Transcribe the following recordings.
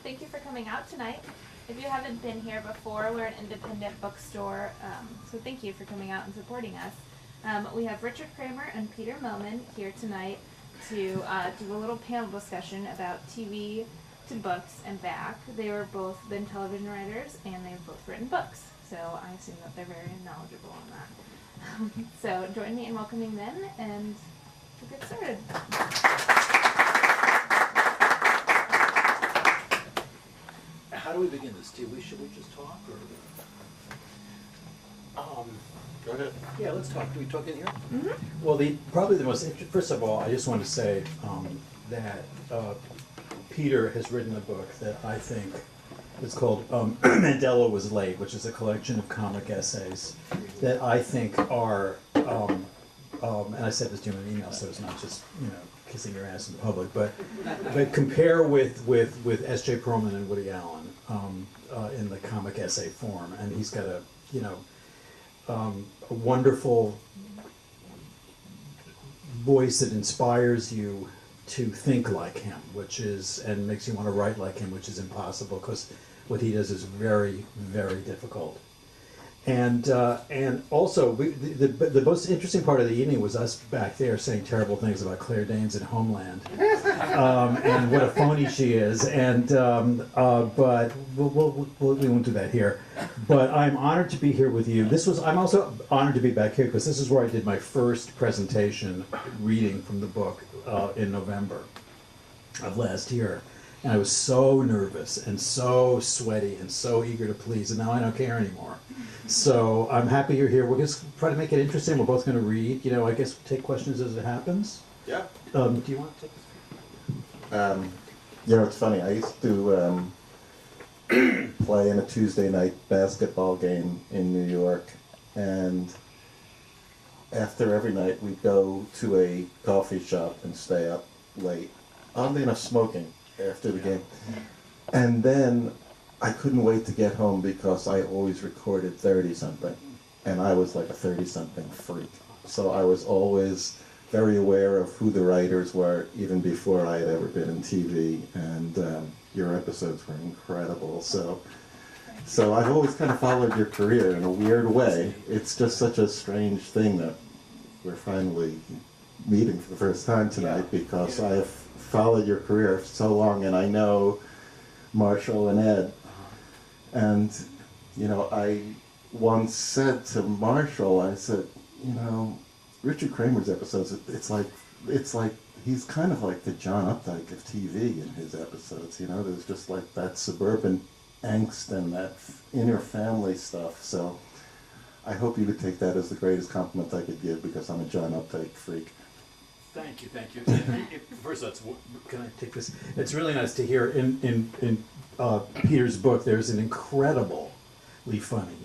Thank you for coming out tonight. If you haven't been here before, we're an independent bookstore, so thank you for coming out and supporting us. We have Richard Kramer and Peter Mehlman here tonight to do a little panel discussion about TV to books and back. They were both been television writers and they've both written books, so I assume that they're very knowledgeable on that. So join me in welcoming them and we'll get started. How do we begin this? Should we just talk, or? Go ahead. Yeah, let's talk. Do we talk in here? Mm-hmm. Well, probably the most first of all, I just want to say that Peter has written a book that I think is called Mandela Was Late, which is a collection of comic essays that I think are, and I said this to you in an email, so it's not just kissing your ass in public, but compare with S.J. Perlman and Woody Allen in the comic essay form, and he's got a wonderful voice that inspires you to think like him, and makes you want to write like him, which is impossible because what he does is very, very difficult. And also, the most interesting part of the evening was us back there saying terrible things about Claire Danes in Homeland, and what a phony she is. But we won't do that here. But I'm honored to be here with you. I'm also honored to be back here because this is where I did my first presentation reading from the book in November of last year. And I was so nervous and so sweaty and so eager to please, and now I don't care anymore. So I'm happy you're here. We're going to try to make it interesting. We're both going to read. I guess take questions as it happens. Yeah. Do you want to take this? It's funny. I used to play in a Tuesday night basketball game in New York, and after every night we'd go to a coffee shop and stay up late. Oddly enough, smoking after the game. And then I couldn't wait to get home because I always recorded 30-something. And I was like a 30-something freak. So I was always very aware of who the writers were, even before I had ever been in TV. And your episodes were incredible. So I've always kind of followed your career in a weird way. It's just such a strange thing that we're finally meeting for the first time tonight, because I have followed your career for so long, and I know Marshall and Ed. And, I once said to Marshall, I said, Richard Kramer's episodes, it's like he's kind of like the John Updike of TV in his episodes, there's just like that suburban angst and that inner family stuff. So I hope you would take that as the greatest compliment I could give, because I'm a John Updike freak. Thank you. First, can I take this? It's really nice to hear in Peter's book. There's an incredibly funny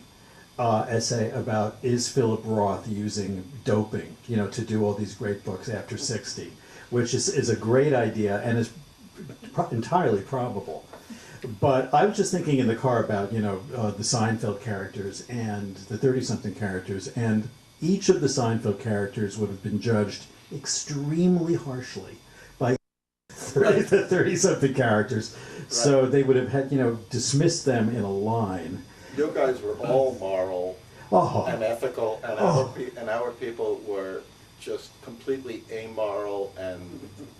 essay about, is Philip Roth using doping, to do all these great books after 60, which is a great idea and is entirely probable. But I was just thinking in the car about the Seinfeld characters and the 30-something characters, and each of the Seinfeld characters would have been judged extremely harshly by the 30-something characters. Right. So they would have had, dismissed them in a line. You guys were all moral and ethical, and our people were just completely amoral and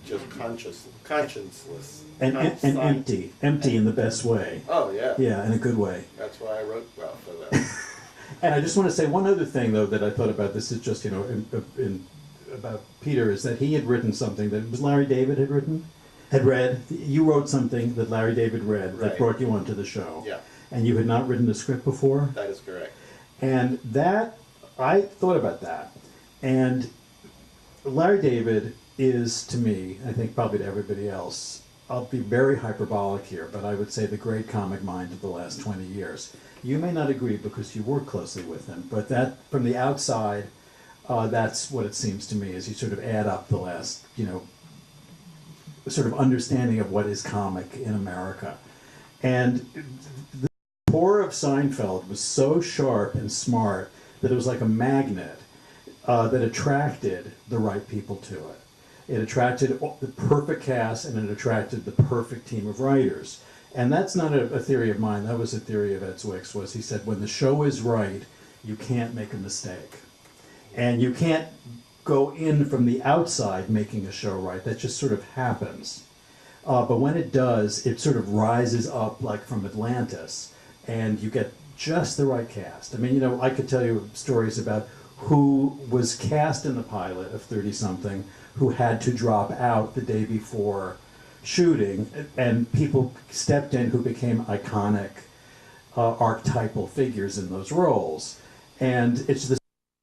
just conscienceless. And empty in the best way. Oh, yeah. Yeah, in a good way. That's why I wrote well for that. And I just want to say one other thing, though, that I thought about. This is just, about Peter, is that he had written something that was Larry David had read. You wrote something that Larry David read that Right. brought you onto the show. Yeah. And you had not written the script before. That is correct. And that, I thought about that. And Larry David is, to me, I think probably to everybody else, I'll be very hyperbolic here, but I would say the great comic mind of the last 20 years. You may not agree because you work closely with him, but that, from the outside, that's what it seems to me, as you sort of add up the last, sort of understanding of what is comic in America. And the core of Seinfeld was so sharp and smart that it was like a magnet that attracted the right people to it. It attracted the perfect cast, and it attracted the perfect team of writers. And that's not a theory of mine. That was a theory of Ed Zwick's. Was he said, when the show is right, you can't make a mistake. And you can't go in from the outside making a show right. That just sort of happens. But when it does, it sort of rises up like from Atlantis, and you get just the right cast. I mean, I could tell you stories about who was cast in the pilot of 30-something, who had to drop out the day before shooting, and people stepped in who became iconic archetypal figures in those roles. And it's the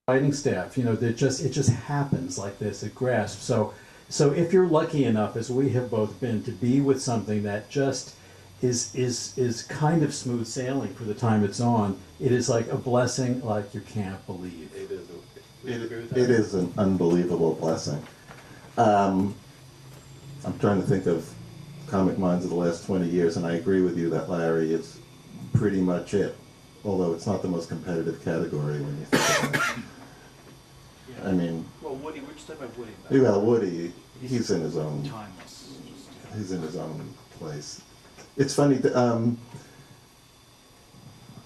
writing staff, it just happens like this. It grasps. So if you're lucky enough, as we have both been, to be with something that just is kind of smooth sailing for the time it's on, it is like a blessing like you can't believe. It is. It is an unbelievable blessing. I'm trying to think of comic minds of the last 20 years, and I agree with you that Larry is pretty much it, although it's not the most competitive category when you think about it. Yeah. I mean... Well, Woody, we're just talking about Woody. Well, Woody, he's in his own... Timeless. He's in his own place. It's funny,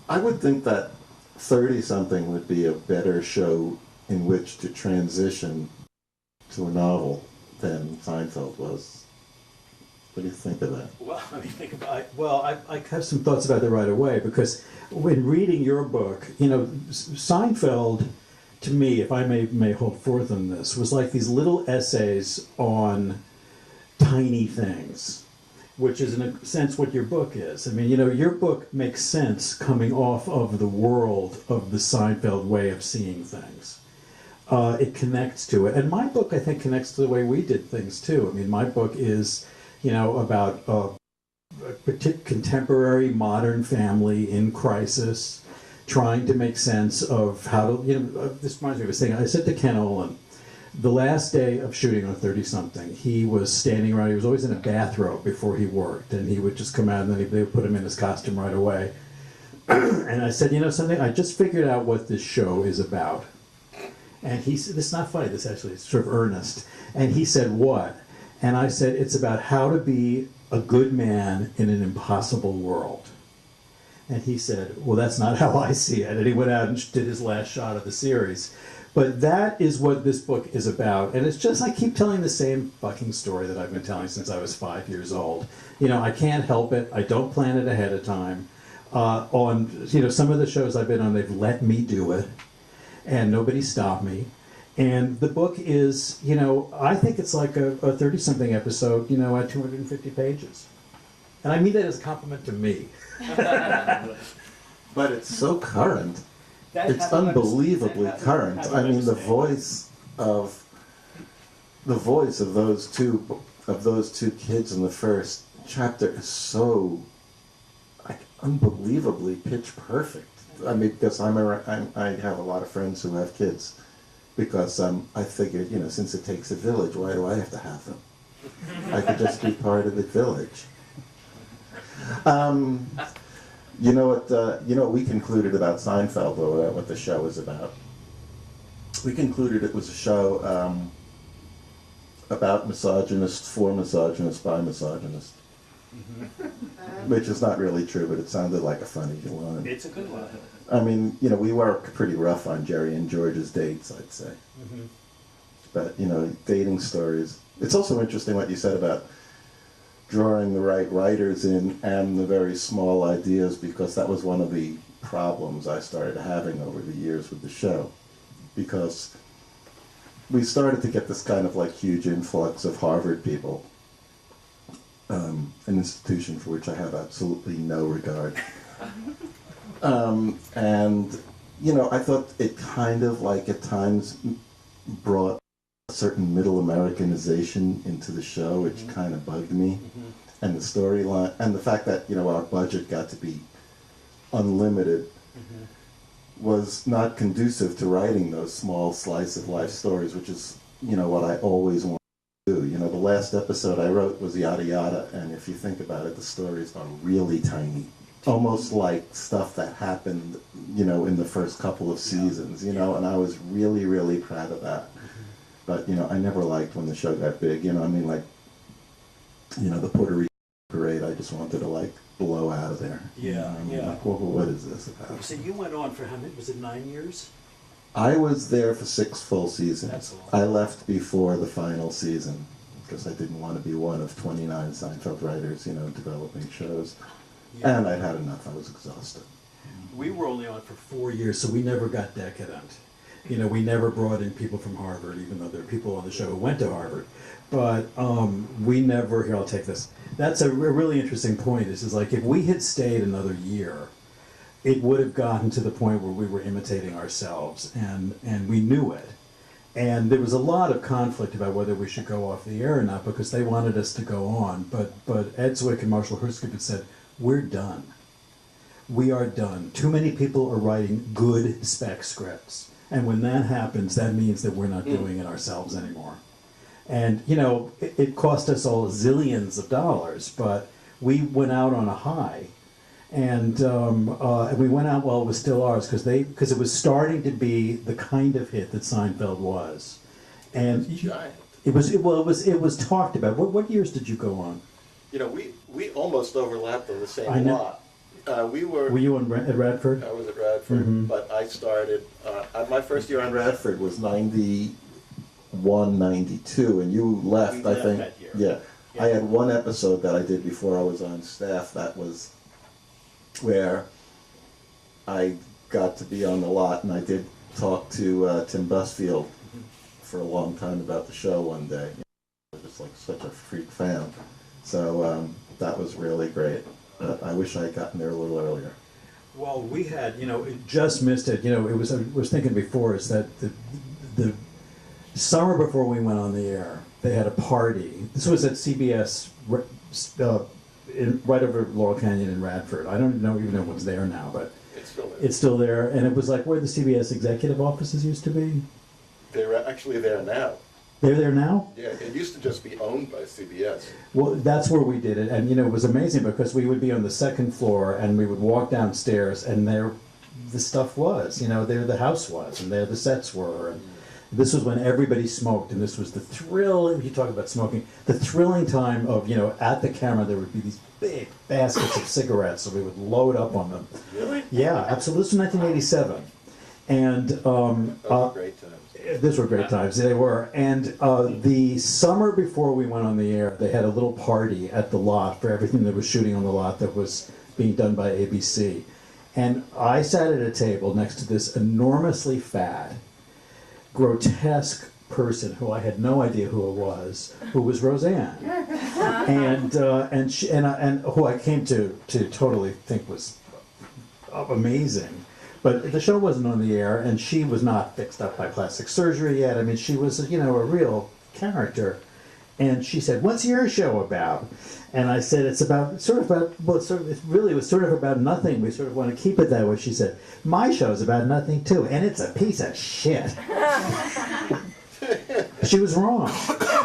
I would think that 30-something would be a better show in which to transition to a novel than Seinfeld was. What do you think of that? Well, I mean, think about it. I have some thoughts about that right away, because when reading your book, Seinfeld, to me, if I may hold forth on this, was like these little essays on tiny things, which is in a sense what your book is. I mean, your book makes sense coming off of the world of the Seinfeld way of seeing things. It connects to it. And my book, I think, connects to the way we did things, too. I mean, my book is, about a contemporary modern family in crisis, trying to make sense of how to, this reminds me of a thing. I said to Ken Olin, the last day of shooting on 30-something, he was standing around, he was always in a bathrobe before he worked, and he would just come out and then they would put him in his costume right away. And I said, something, I just figured out what this show is about. And he said, this is not funny, this actually is sort of earnest. And he said, what? And I said, it's about how to be a good man in an impossible world. And he said, well, that's not how I see it. And he went out and did his last shot of the series. But that is what this book is about. And it's just, I keep telling the same fucking story that I've been telling since I was 5 years old. I can't help it. I don't plan it ahead of time. On some of the shows I've been on, they've let me do it. And nobody stopped me. And the book is, I think it's like a 30-something episode, at 250 pages. And I mean that as a compliment to me. But it's so current. It's unbelievably current. I mean, the voice of those two kids in the first chapter is so unbelievably pitch perfect. I mean, because I have a lot of friends who have kids, because I figured, since it takes a village, why do I have to have them? I could just be part of the village. You know what we concluded about Seinfeld, though, about what the show is about? We concluded it was a show about misogynists, for misogynists, by misogynists. Which is not really true, but it sounded like a funny line. It's a good one. I mean, we were pretty rough on Jerry and George's dates, I'd say. But, dating stories. It's also interesting what you said about drawing the right writers in and the very small ideas, because that was one of the problems I started having over the years with the show. Because we started to get this kind of huge influx of Harvard people, an institution for which I have absolutely no regard. And, I thought it kind of at times brought a certain middle Americanization into the show, which kind of bugged me. And the storyline, and the fact that, our budget got to be unlimited was not conducive to writing those small slice of life stories, which is, what I always want to do. The last episode I wrote was Yada Yada, and if you think about it, the stories are really tiny. Almost like stuff that happened, in the first couple of seasons, and I was really, really proud of that. But, I never liked when the show got big, the Puerto Rico parade, I just wanted to blow out of there. Yeah, yeah. What is this about? So you went on for how many, was it 9 years? I was there for 6 full seasons. That's a lot. I left before the final season because I didn't want to be one of 29 Seinfeld writers, developing shows. Yeah. And I'd had enough. I was exhausted. We were only on for 4 years, so we never got decadent. We never brought in people from Harvard, even though there are people on the show who went to Harvard. But we never, here, I'll take this. That's a really interesting point. Is if we had stayed another year, it would have gotten to the point where we were imitating ourselves, and we knew it. And there was a lot of conflict about whether we should go off the air or not, because they wanted us to go on. But Ed Zwick and Marshall Herskip had said, we're done. We are done. Too many people are writing good spec scripts. And when that happens, that means that we're not doing it ourselves anymore. And, it cost us all zillions of dollars, but we went out on a high. And we went out while it was still ours, because it was starting to be the kind of hit that Seinfeld was. And Giant. it was talked about. What years did you go on? We almost overlapped on the I same know. lot. Were you at Radford? I was at Radford, but I started, my first year on Radford was 91, 92, and you left, We I left think. that year. Yeah. Yeah. I had one episode that I did before I was on staff. That was where I got to be on the lot, and I did talk to Tim Busfield for a long time about the show one day. I was just such a freak fan. So that was really great. I wish I had gotten there a little earlier. Well, we had, it just missed it. I was thinking before, is that the summer before we went on the air, they had a party. This was at CBS, right over Laurel Canyon in Radford. I don't even know what's there now, but it's still there. it's still there. And it was where the CBS executive offices used to be. They're actually there now. They're there now? Yeah, it used to just be owned by CBS. Well, that's where we did it, and it was amazing because we would be on the second floor and we would walk downstairs, and there the stuff was, there the house was, and there the sets were, and this was when everybody smoked, and this was the thrill. If you talk about smoking, the thrilling time of at the camera there would be these big baskets of cigarettes, so we would load up on them. Really? Yeah, absolutely. This was 1987, and Those were great times. these were great times. They were. And the summer before we went on the air, they had a little party at the lot for everything that was shooting on the lot that was being done by ABC. And I sat at a table next to this enormously fat, grotesque person who I had no idea who it was, who was Roseanne. and who I came to totally think was amazing. But the show wasn't on the air, and she was not fixed up by plastic surgery yet. I mean, she was, a real character. And she said, "What's your show about?" And I said, "It really was sort of about nothing. We sort of want to keep it that way." She said, "My show's about nothing too, and it's a piece of shit." She was wrong.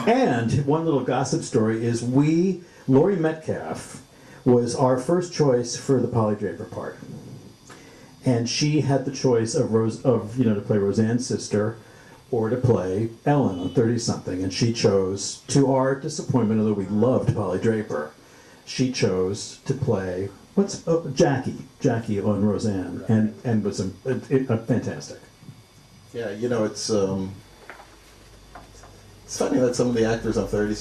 And one little gossip story is Laurie Metcalf was our first choice for the Polly Draper part. And she had the choice of to play Roseanne's sister or to play Ellen on 30-something. And she chose, to our disappointment, although we loved Polly Draper, she chose to play Jackie on Roseanne, and was fantastic. Yeah, it's It's funny that some of the actors on 30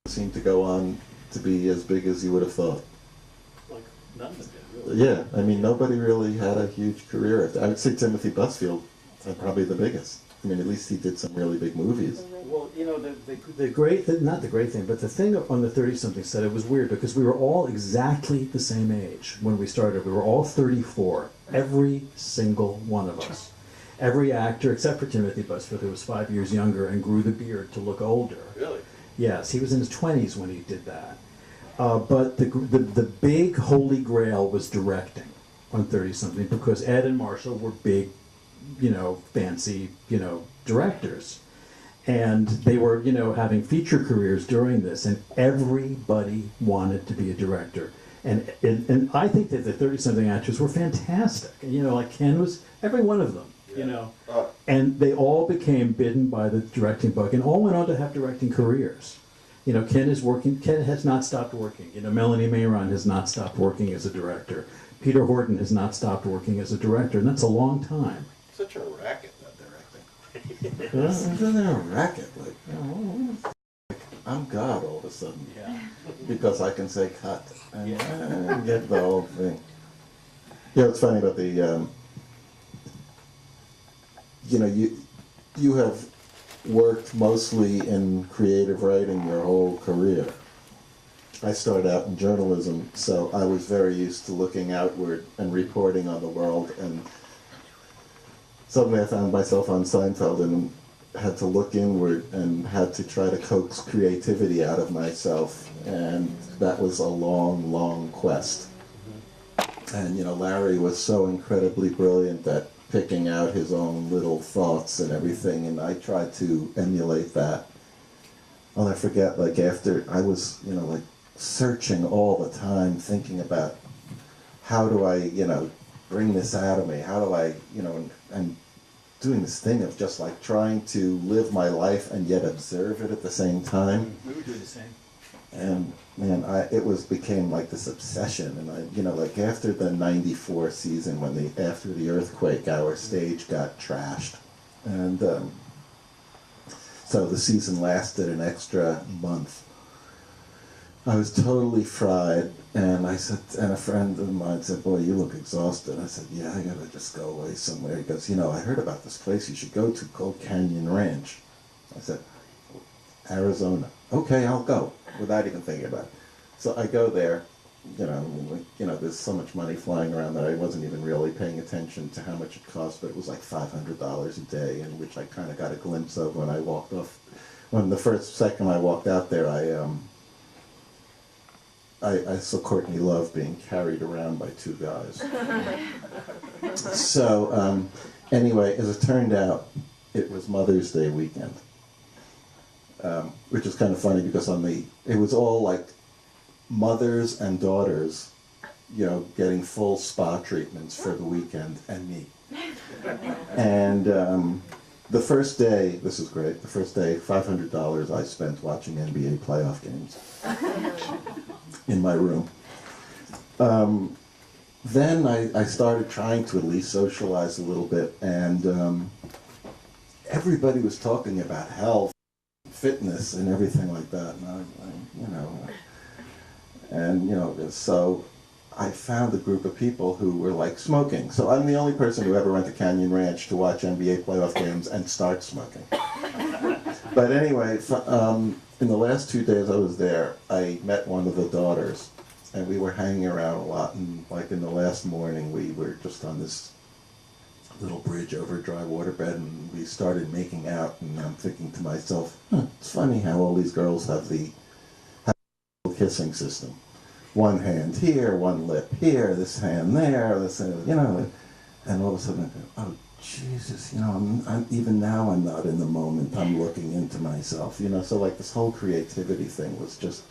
seem to go on to be as big as you would have thought. Like, none of them did, really. Yeah, I mean, nobody really had a huge career. I would say Timothy Busfield, probably the biggest. I mean, at least he did some really big movies. Well, you know, the great, not the great thing, but the thing on the 30-something set, it was weird because we were all exactly the same age when we started. We were all 34, every single one of us. Every actor, except for Timothy Busfield, who was 5 years younger and grew the beard to look older. Really? Yes, he was in his 20s when he did that. But the big holy grail was directing on 30-something because Ed and Marshall were big, you know, fancy, you know, directors. And they were, you know, having feature careers during this, and everybody wanted to be a director. And I think that the 30-something actors were fantastic. And, you know, like Ken was, every one of them, you know. And they all became bitten by the directing bug and all went on to have directing careers. You know, Ken has not stopped working. You know, Melanie Mayron has not stopped working as a director. Peter Horton has not stopped working as a director, and that's a long time. Such a racket, that directing. It's a racket. Like, you know, I'm God all of a sudden. Yeah. Because I can say cut and get the whole thing. You know, it's funny about the, you know, you have worked mostly in creative writing your whole career. I started out in journalism, so I was very used to looking outward and reporting on the world, and suddenly I found myself on Seinfeld and had to look inward and had to try to coax creativity out of myself, and that was a long, long quest. And, you know, Larry was so incredibly brilliant at picking out his own little thoughts and everything, and I tried to emulate that. I'll never forget, like, after I was, you know, like, searching all the time, thinking about how do I, you know, bring this out of me, how do I, you know, and doing this thing of just like trying to live my life and yet observe it at the same time. We were doing the same. And man, it became like this obsession. And I, you know, like after the '94 season, after the earthquake, our stage got trashed, and so the season lasted an extra month. I was totally fried, and I said, and a friend of mine said, "Boy, you look exhausted." I said, "Yeah, I gotta just go away somewhere." He goes, "You know, I heard about this place you should go to called Canyon Ranch." I said, "Arizona." "Okay, I'll go," without even thinking about it. So I go there, you know, there's so much money flying around that I wasn't even really paying attention to how much it cost, but it was like $500 a day, and which I kind of got a glimpse of when I walked off. When the first second I walked out there, I saw Courtney Love being carried around by two guys. So anyway, as it turned out, it was Mother's Day weekend, which is kind of funny because it was all like mothers and daughters, you know, getting full spa treatments for the weekend, and me. And the first day, this is great, the first day, $500 I spent watching NBA playoff games in my room. Then I started trying to at least socialize a little bit, and everybody was talking about health, fitness, and everything like that, and you know, so I found a group of people who were like smoking. So I'm the only person who ever went to Canyon Ranch to watch NBA playoff games and start smoking. But anyway, in the last 2 days I was there, I met one of the daughters, and we were hanging around a lot, and like in the last morning we were just on this little bridge over a dry waterbed, and we started making out, and I'm thinking to myself, it's funny how all these girls have the kissing system. One hand here, one lip here, this hand there, this hand, you know, and all of a sudden I go, oh Jesus, you know, I'm even now I'm not in the moment, I'm looking into myself, you know, so like this whole creativity thing was just,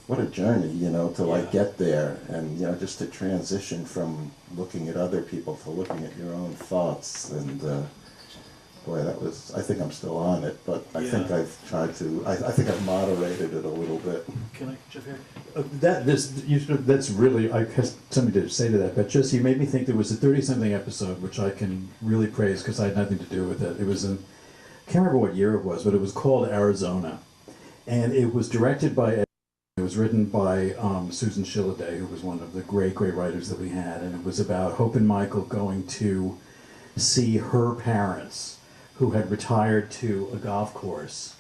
what a journey, you know, to like get there, and you know, just to transition from looking at other people to looking at your own thoughts, and boy, that was, I think I'm still on it, but I think I've tried to, I think I've moderated it a little bit. Can I jump here? That's really, I have something to say to that, but just, you made me think there was a 30-something episode, which I can really praise because I had nothing to do with it. It was can't remember what year it was, but it was called Arizona. And it was directed by, it was written by Susan Shilladay, who was one of the great writers that we had. And it was about Hope and Michael going to see her parents, who had retired to a golf course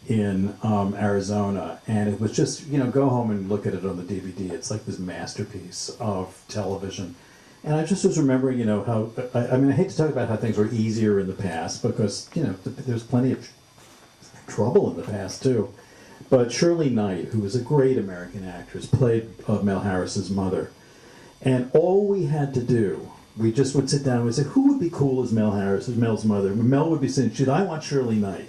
in Arizona. And it was just, go home and look at it on the DVD. It's like this masterpiece of television. And I just was remembering, how, I hate to talk about how things were easier in the past, because, there's plenty of trouble in the past, too. But Shirley Knight, who was a great American actress, played Mel Harris's mother. And all we had to do, we just would sit down and we'd say, who would be cool as Mel Harris, as Mel's mother? Mel would be saying, I want Shirley Knight.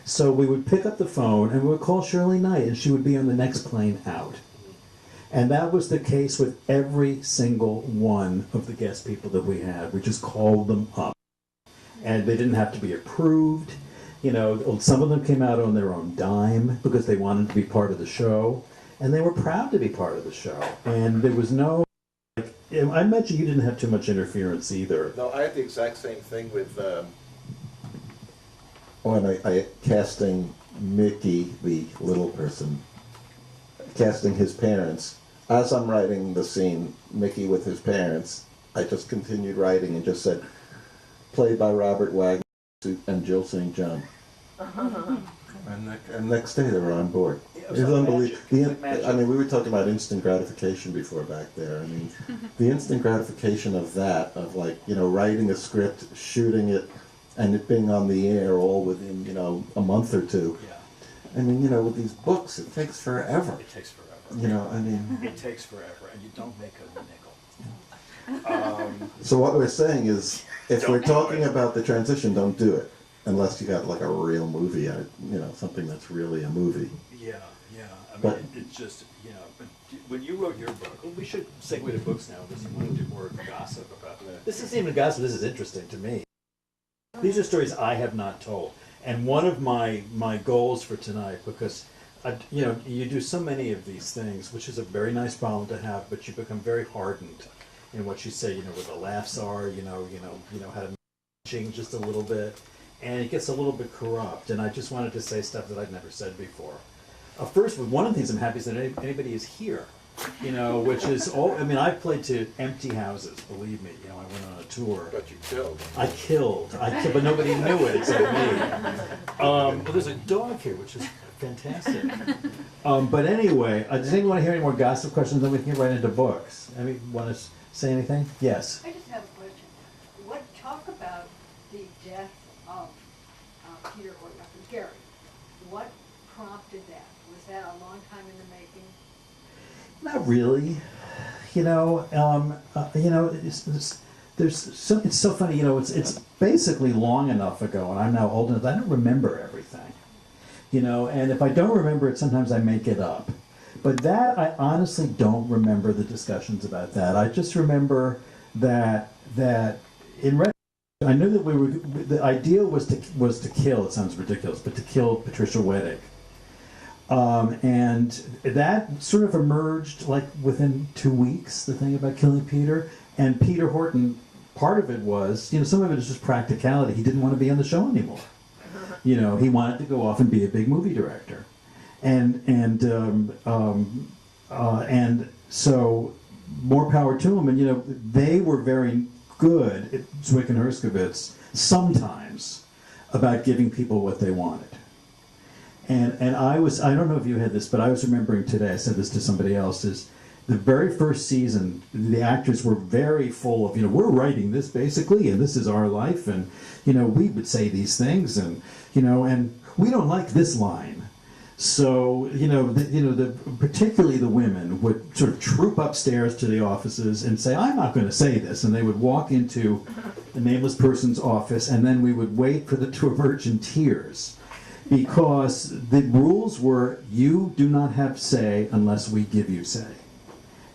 So we would pick up the phone and we would call Shirley Knight, and she would be on the next plane out. And that was the case with every single one of the guest people that we had. We just called them up. And they didn't have to be approved. Some of them came out on their own dime because they wanted to be part of the show. And they were proud to be part of the show. And there was no, I imagine you didn't have too much interference either. No, I had the exact same thing with... When I casting Mickey, the little person, casting his parents, as I'm writing the scene, Mickey with his parents, I just continued writing and just said, played by Robert Wagner and Jill St. John. And next day they were on board. It was unbelievable. We were talking about instant gratification before back there. The instant gratification of that, of writing a script, shooting it, and it being on the air all within, a month or two. Yeah. With these books, it takes forever. It takes forever. It takes forever, and you don't make a nickel. So what we're saying is, if we're talking about the transition, don't do it. Unless you got a real movie, something that's really a movie. Yeah. But- it's just, but when you wrote your book, we should segue to books now, because you want to do more gossip about that. This isn't even gossip, this is interesting to me. These are stories I have not told. And one of my goals for tonight, because you do so many of these things, which is a very nice problem to have, but you become very hardened in what you say, where the laughs are, how to change just a little bit, and it gets a little bit corrupt. And I just wanted to say stuff that I'd never said before. First, one of the things I'm happy is that anybody is here. Which is I've played to empty houses, believe me. I went on a tour. But you killed. I killed, but nobody knew it except me. Well, there's a dog here, which is fantastic. But anyway, does anyone want to hear any more gossip questions? Then we can get right into books. Want to say anything? Yes. I just have a question. Talk about the death of Peter Horton, Gary. What prompted that? Was that a long time in the making? Not really. It's so funny. It's basically long enough ago, and I'm now old enough. I don't remember everything. And if I don't remember it, sometimes I make it up. But that, I honestly don't remember the discussions about that. I just remember that in retrospect, I knew that the idea was to kill. It sounds ridiculous, but to kill Patricia Wettig. And that sort of emerged within 2 weeks, the thing about killing Peter. And Peter Horton, part of it was, some of it is just practicality. He didn't want to be on the show anymore. He wanted to go off and be a big movie director. And so more power to him. And, they were very good, Zwick and Herskovitz, sometimes, about giving people what they wanted. And I don't know if you had this, but I was remembering today, I said this to somebody else, is the very first season, the actors were very full of, we're writing this basically, and this is our life, and, we would say these things, and, and we don't like this line. So, particularly the women would sort of troop upstairs to the offices and say, I'm not going to say this, and they would walk into the nameless person's office, and then we would wait for them to emerge in tears. Because the rules were, you do not have say unless we give you say.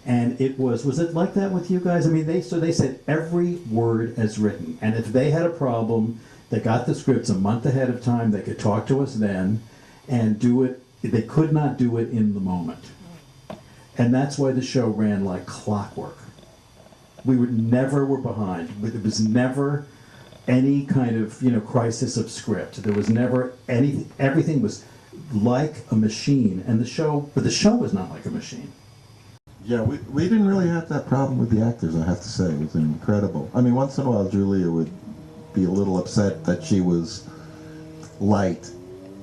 And it was it like that with you guys? They said every word as written. And if they had a problem, they got the scripts a month ahead of time, they could talk to us then and do it. They could not do it in the moment. And that's why the show ran like clockwork. We never were behind. It was never any kind of, crisis of script. There was never anything. Everything was like a machine, and but the show was not like a machine. Yeah, we didn't really have that problem with the actors, I have to say. It was incredible. I mean, once in a while Julia would be a little upset that she was light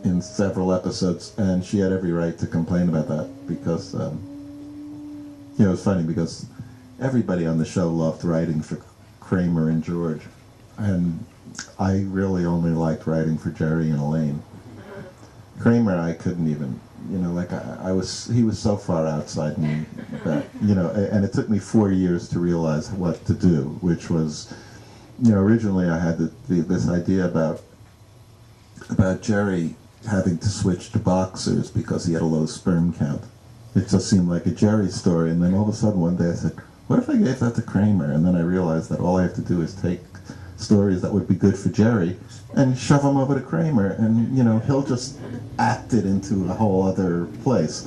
in several episodes, and she had every right to complain about that because, it was funny because everybody on the show loved writing for Kramer and George, and I really only liked writing for Jerry and Elaine. Kramer, I couldn't even, he was so far outside me that, and it took me 4 years to realize what to do, which was, originally I had this idea about Jerry having to switch to boxers because he had a low sperm count. It just seemed like a Jerry story, and then all of a sudden one day I said, what if I gave that to Kramer? And then I realized that all I have to do is take stories that would be good for Jerry and shove them over to Kramer, and he'll just act it into a whole other place.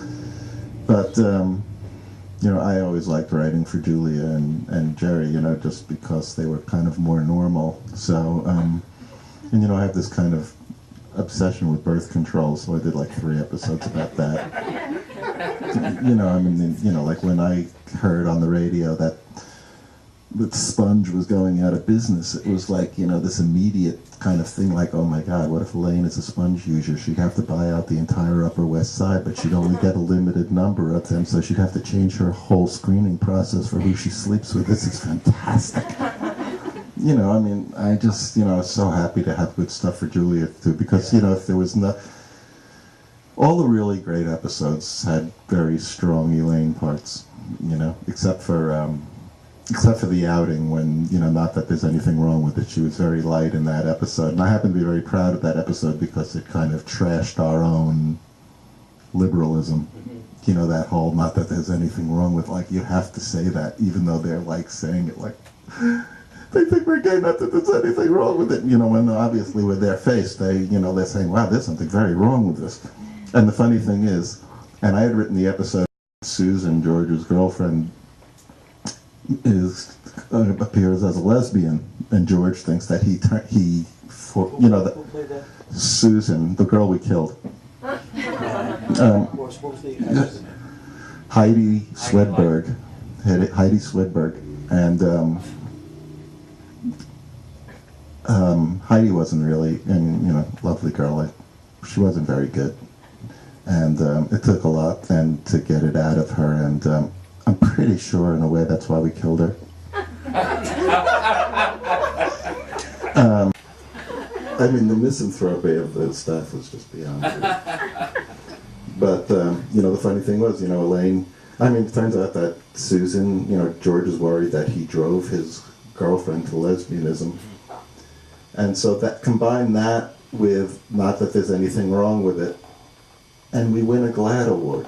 But I always liked writing for Julia and Jerry, just because they were kind of more normal. So I have this kind of obsession with birth control, so I did like 3 episodes about that. Like when I heard on the radio that Sponge was going out of business, it was like, this immediate kind of thing, like, oh my God, what if Elaine is a Sponge user? She'd have to buy out the entire Upper West Side, but she'd only get a limited number of them, so she'd have to change her whole screening process for who she sleeps with. This is fantastic. I just, I was so happy to have good stuff for Julia too, because, if there was all the really great episodes had very strong Elaine parts, except for the outing when, not that there's anything wrong with it. She was very light in that episode. And I happen to be very proud of that episode because it kind of trashed our own liberalism. That whole, not that there's anything wrong with, like, you have to say that, even though they're, like, saying it like, they think we're gay, not that there's anything wrong with it. When obviously with their face, they're saying, wow, there's something very wrong with this. And the funny thing is, and I had written the episode, Susan, George's girlfriend, appears as a lesbian, and George thinks that Susan, the girl we killed, Heidi Swedberg, and Heidi wasn't really, and lovely girl, she wasn't very good, and it took a lot then to get it out of her, and I'm pretty sure in a way that's why we killed her. The misanthropy of the staff was just beyond me. But, the funny thing was, Elaine, it turns out that Susan, George was worried that he drove his girlfriend to lesbianism. And so that combined that with not that there's anything wrong with it, and we win a GLAAD award.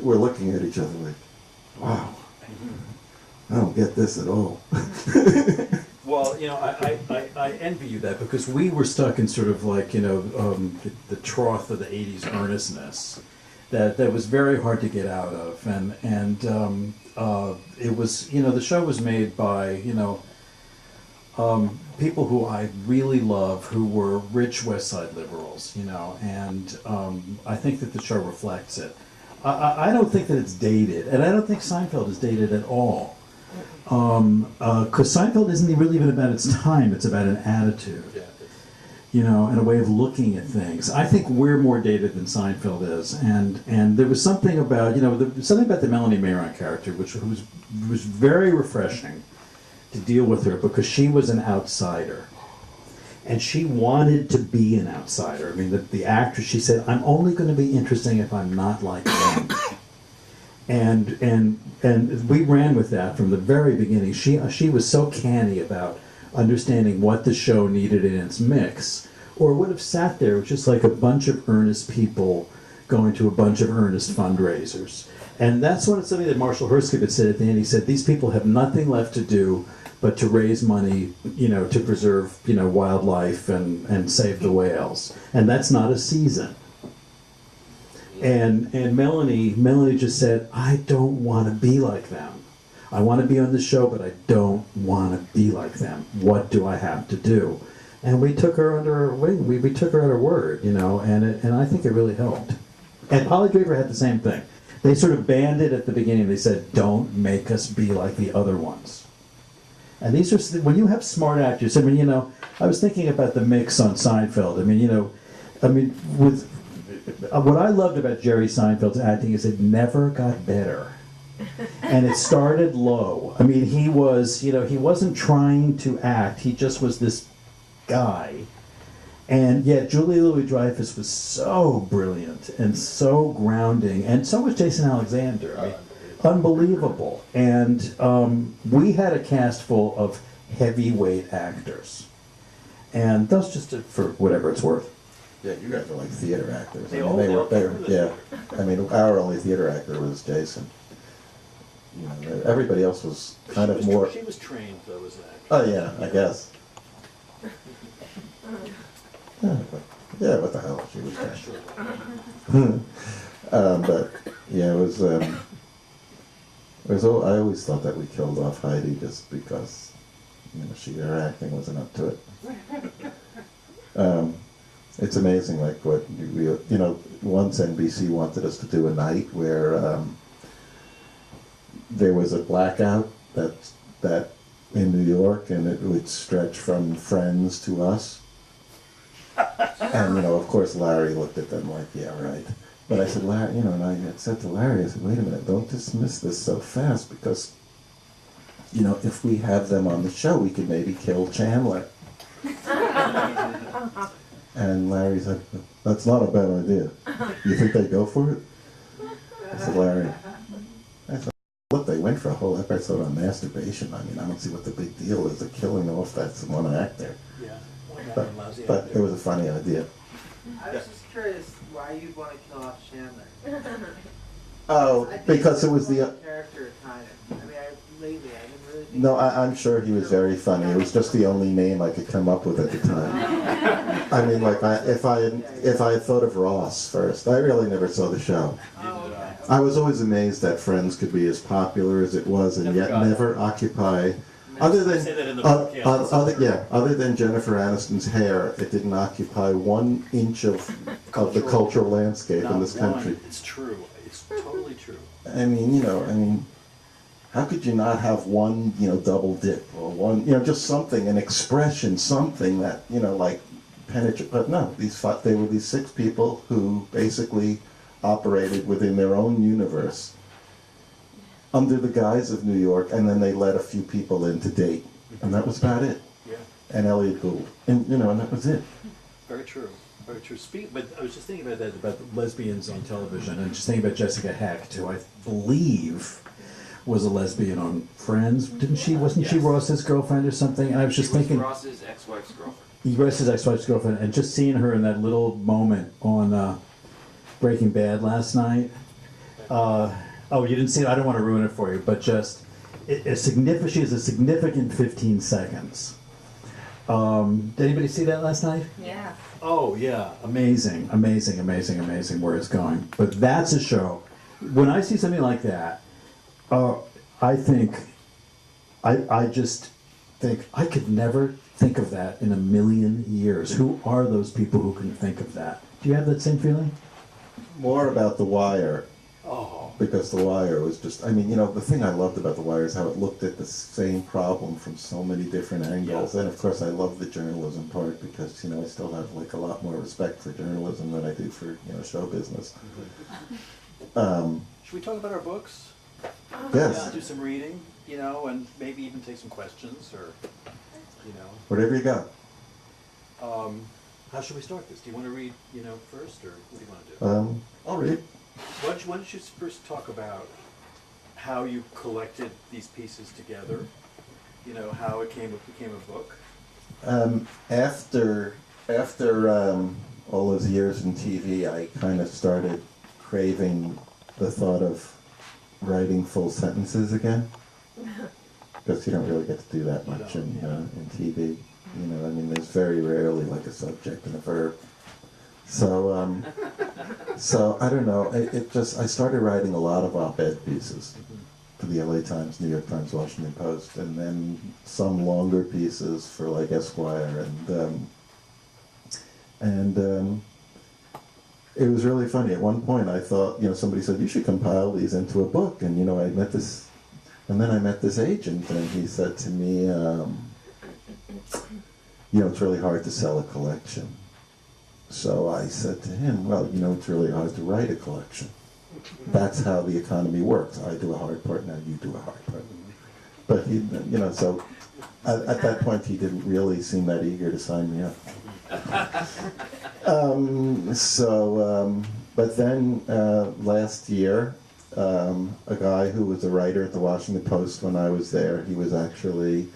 We're looking at each other like, wow, I don't get this at all. Well, I envy you that, because we were stuck in sort of like, the trough of the 80s earnestness that was very hard to get out of. And it was, the show was made by, people who I really love, who were rich West Side liberals, and I think that the show reflects it. I don't think that it's dated, and I don't think Seinfeld is dated at all. Because Seinfeld isn't really even about its time, it's about an attitude, and a way of looking at things. I think we're more dated than Seinfeld is, and there was something about, something about the Melanie Mayron character, which was very refreshing to deal with her, because she was an outsider. And she wanted to be an outsider. The actress, she said, I'm only going to be interesting if I'm not like them. And we ran with that from the very beginning. She was so canny about understanding what the show needed in its mix, or would have sat there just like a bunch of earnest people going to a bunch of earnest fundraisers. And that's something that Marshall Herskovitz said at the end. He said, these people have nothing left to do but to raise money, to preserve, wildlife and save the whales. And that's not a season. And Melanie just said, I don't want to be like them. I want to be on the show, but I don't want to be like them. What do I have to do? And we took her under our wing. We took her at her word, you know, and I think it really helped. And Polly Draper had the same thing. They sort of banned it at the beginning. They said, don't make us be like the other ones. And these are, when you have smart actors, I mean, you know, I was thinking about the mix on Seinfeld. I mean, you know, with what I loved about Jerry Seinfeld's acting is it never got better. And it started low. I mean, he was, you know, he wasn't trying to act. He just was this guy. And yet Julia Louis-Dreyfus was so brilliant and so grounding, and so was Jason Alexander. I mean, unbelievable. And we had a cast full of heavyweight actors. And that's just for whatever it's worth. Yeah, you guys are like theater actors. They I all- mean, they all they were, come from the yeah. theater. I mean, our only theater actor was Jason. You know, everybody else was kind of more. She was trained though as an actor. Oh yeah, I guess. Yeah, what the hell? She was trained. But yeah, it was. I always thought that we killed off Heidi just because, you know, her acting wasn't up to it. It's amazing, like what we, you know, once NBC wanted us to do a night where there was a blackout that in New York, and it would stretch from Friends to us. And, you know, of course, Larry looked at them like, yeah, right. But I said, Larry, you know, and I had said to Larry, I said, wait a minute, don't dismiss this so fast, because, you know, if we have them on the show, we could maybe kill Chandler. And Larry said, that's not a bad idea. You think they'd go for it? I said, Larry, I said, look, they went for a whole episode on masturbation. I mean, I don't see what the big deal is of killing off that one actor. Yeah. But it was a funny idea. I was just curious why you'd want to kill off Chandler. Oh, because it was the... Character kind of. I mean, lately I didn't really think... No, I'm sure he was very funny. It was just the only name I could come up with at the time. I mean, like, if I had thought of Ross first, I really never saw the show. Oh, okay. I was always amazed that Friends could be as popular as it was and yet never occupy... Other than, Say that in the book, yeah. other than Jennifer Aniston's hair, it didn't occupy 1 inch of the cultural landscape in this Not one. country. It's true. It's totally true. I mean, you know, how could you not have one, you know, double dip or one, you know, just something, an expression, something that, you know, like penetrate? But no, they were these 6 people who basically operated within their own universe under the guise of New York, and then they let a few people in to date, and that was about it. Yeah. And Elliot Gould, and you know, and that was it. Very true. Very true. But I was just thinking about that, about lesbians on television, and just thinking about Jessica Hecht, who I believe was a lesbian on Friends. Didn't she? Wasn't she Ross's girlfriend or something? And I was just thinking, Ross's ex-wife's girlfriend. Ross's ex-wife's girlfriend, and just seeing her in that little moment on Breaking Bad last night. Oh, you didn't see it? I don't want to ruin it for you, but just she has a significant 15 seconds. Did anybody see that last night? Yeah. Oh, yeah. Amazing, amazing, amazing, amazing where it's going. But that's a show. When I see something like that, I just think, I could never think of that in a million years. Who are those people who can think of that? Do you have that same feeling? More about The Wire. Oh. Because The Wire was just, I mean, you know, the thing I loved about The Wire is how it looked at the same problem from so many different angles. Yeah. And of course I love the journalism part because, you know, I still have like a lot more respect for journalism than I do for, you know, show business. Should we talk about our books? Yes, Yeah, do some reading, you know, and maybe even take some questions or, you know. whatever you got. How should we start this? Do you want to read, you know, first, or what do you want to do? I'll read. Why don't you first talk about how you collected these pieces together? You know, how it became a book. After all those years in TV, I kind of started craving the thought of writing full sentences again, because you don't really get to do that much in TV. You know, I mean, there's very rarely like a subject and a verb. So, so I don't know. I started writing a lot of op-ed pieces for the LA Times, New York Times, Washington Post, and then some longer pieces for like Esquire, and it was really funny. At one point I thought, somebody said, you should compile these into a book, and I met this, and then I met this agent, and he said to me, it's really hard to sell a collection. So I said to him, well, it's really hard to write a collection. That's how the economy works. I do a hard part, now you do a hard part. But he, so at that point he didn't really seem that eager to sign me up. But then last year, a guy who was a writer at the Washington Post when I was there, he was actually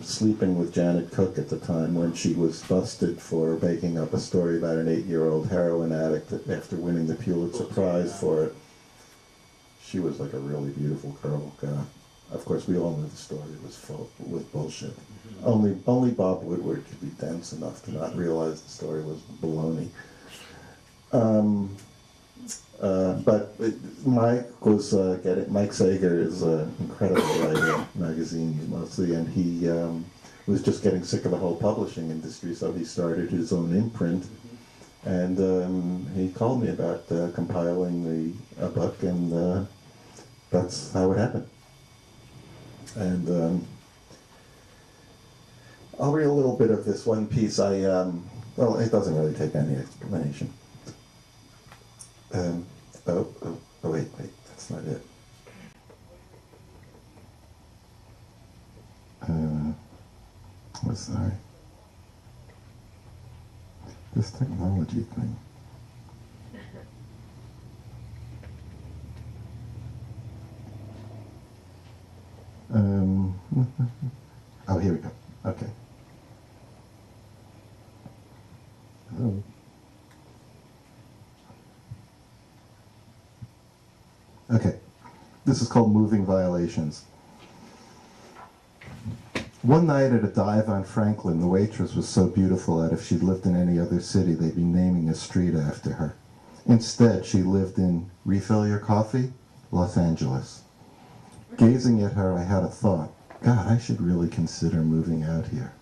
sleeping with Janet Cook at the time when she was busted for making up a story about an 8-year-old heroin addict that after winning the Pulitzer Prize for it. She was like a really beautiful girl. Of course, we all knew the story was full with bullshit. Only Bob Woodward could be dense enough to not realize the story was baloney. But Mike was Mike Sager is an incredible writer, magazines mostly, and he was just getting sick of the whole publishing industry, so he started his own imprint, and he called me about compiling a book, and that's how it happened. And I'll read a little bit of this one piece. Well, it doesn't really take any explanation. Wait, that's not it. I'm sorry. This technology thing. Oh, here we go. Okay. Hello. Okay, this is called Moving Violations. One night at a dive on Franklin, the waitress was so beautiful that if she'd lived in any other city, they'd be naming a street after her. Instead, she lived in Refill Your Coffee, Los Angeles. Gazing at her, I had a thought. God, I should really consider moving out here.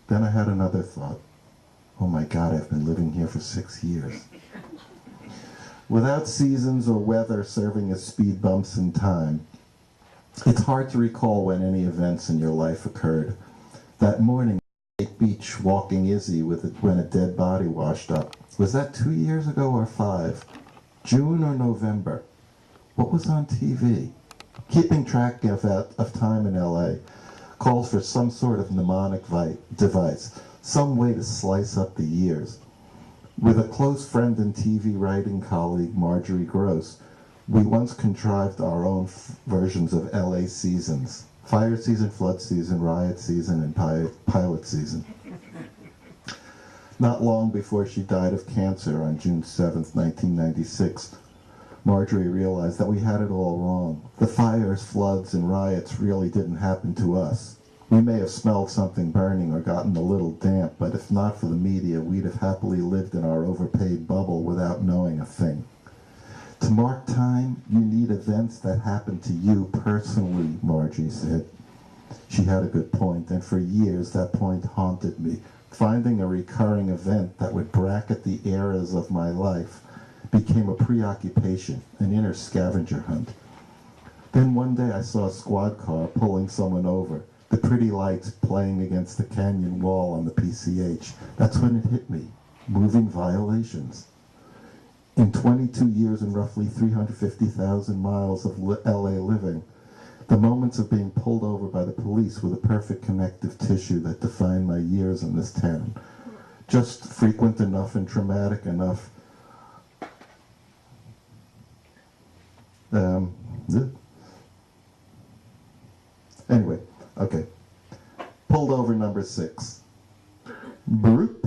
Then I had another thought. Oh my God, I've been living here for 6 years. Without seasons or weather serving as speed bumps in time, it's hard to recall when any events in your life occurred. That morning at Beach walking Izzy when a dead body washed up. Was that 2 years ago or 5? June or November? What was on TV? Keeping track of time in LA calls for some sort of mnemonic device, some way to slice up the years. With a close friend and TV writing colleague, Marjorie Gross, we once contrived our own versions of LA seasons. Fire season, flood season, riot season, and pilot season. Not long before she died of cancer on June 7th, 1996, Marjorie realized that we had it all wrong. The fires, floods, and riots really didn't happen to us. We may have smelled something burning or gotten a little damp, but if not for the media, we'd have happily lived in our overpaid bubble without knowing a thing. To mark time, you need events that happen to you personally, Margie said. She had a good point, and for years that point haunted me. Finding a recurring event that would bracket the eras of my life became a preoccupation, an inner scavenger hunt. Then one day I saw a squad car pulling someone over, the pretty lights playing against the canyon wall on the PCH. That's when it hit me. Moving violations. In 22 years and roughly 350,000 miles of LA living, the moments of being pulled over by the police were the perfect connective tissue that defined my years in this town. Just frequent enough and traumatic enough. Anyway, okay. Pulled over number 6. Broop.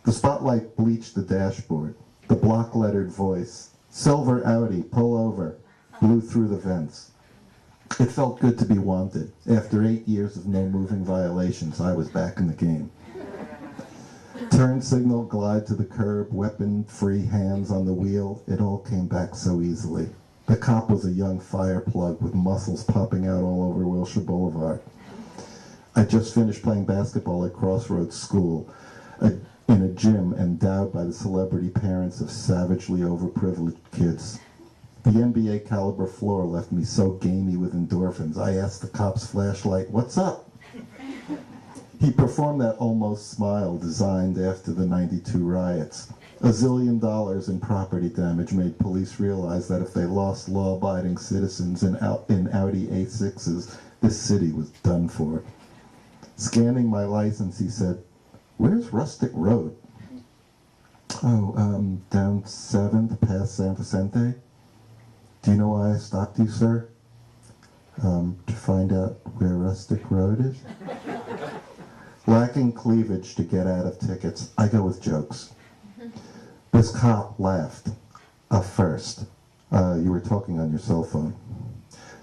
The spotlight bleached the dashboard. The block-lettered voice. Silver Audi, pull over. Blew through the vents. It felt good to be wanted. After 8 years of no moving violations, I was back in the game. Turn signal, glide to the curb, weapon-free hands on the wheel. It all came back so easily. The cop was a young fire plug with muscles popping out all over Wilshire Boulevard. I just finished playing basketball at Crossroads School, in a gym endowed by the celebrity parents of savagely overprivileged kids. The NBA caliber floor left me so gamey with endorphins, I asked the cop's flashlight, "What's up?" He performed that almost smile designed after the '92 riots. $1 zillion in property damage made police realize that if they lost law-abiding citizens in Audi A6s, this city was done for. Scanning my license, he said, "Where's Rustic Road?" "Oh, down 7th, past San Vicente." "Do you know why I stopped you, sir?" To find out where Rustic Road is." Lacking cleavage to get out of tickets, I go with jokes. This cop laughed. First, you were talking on your cell phone.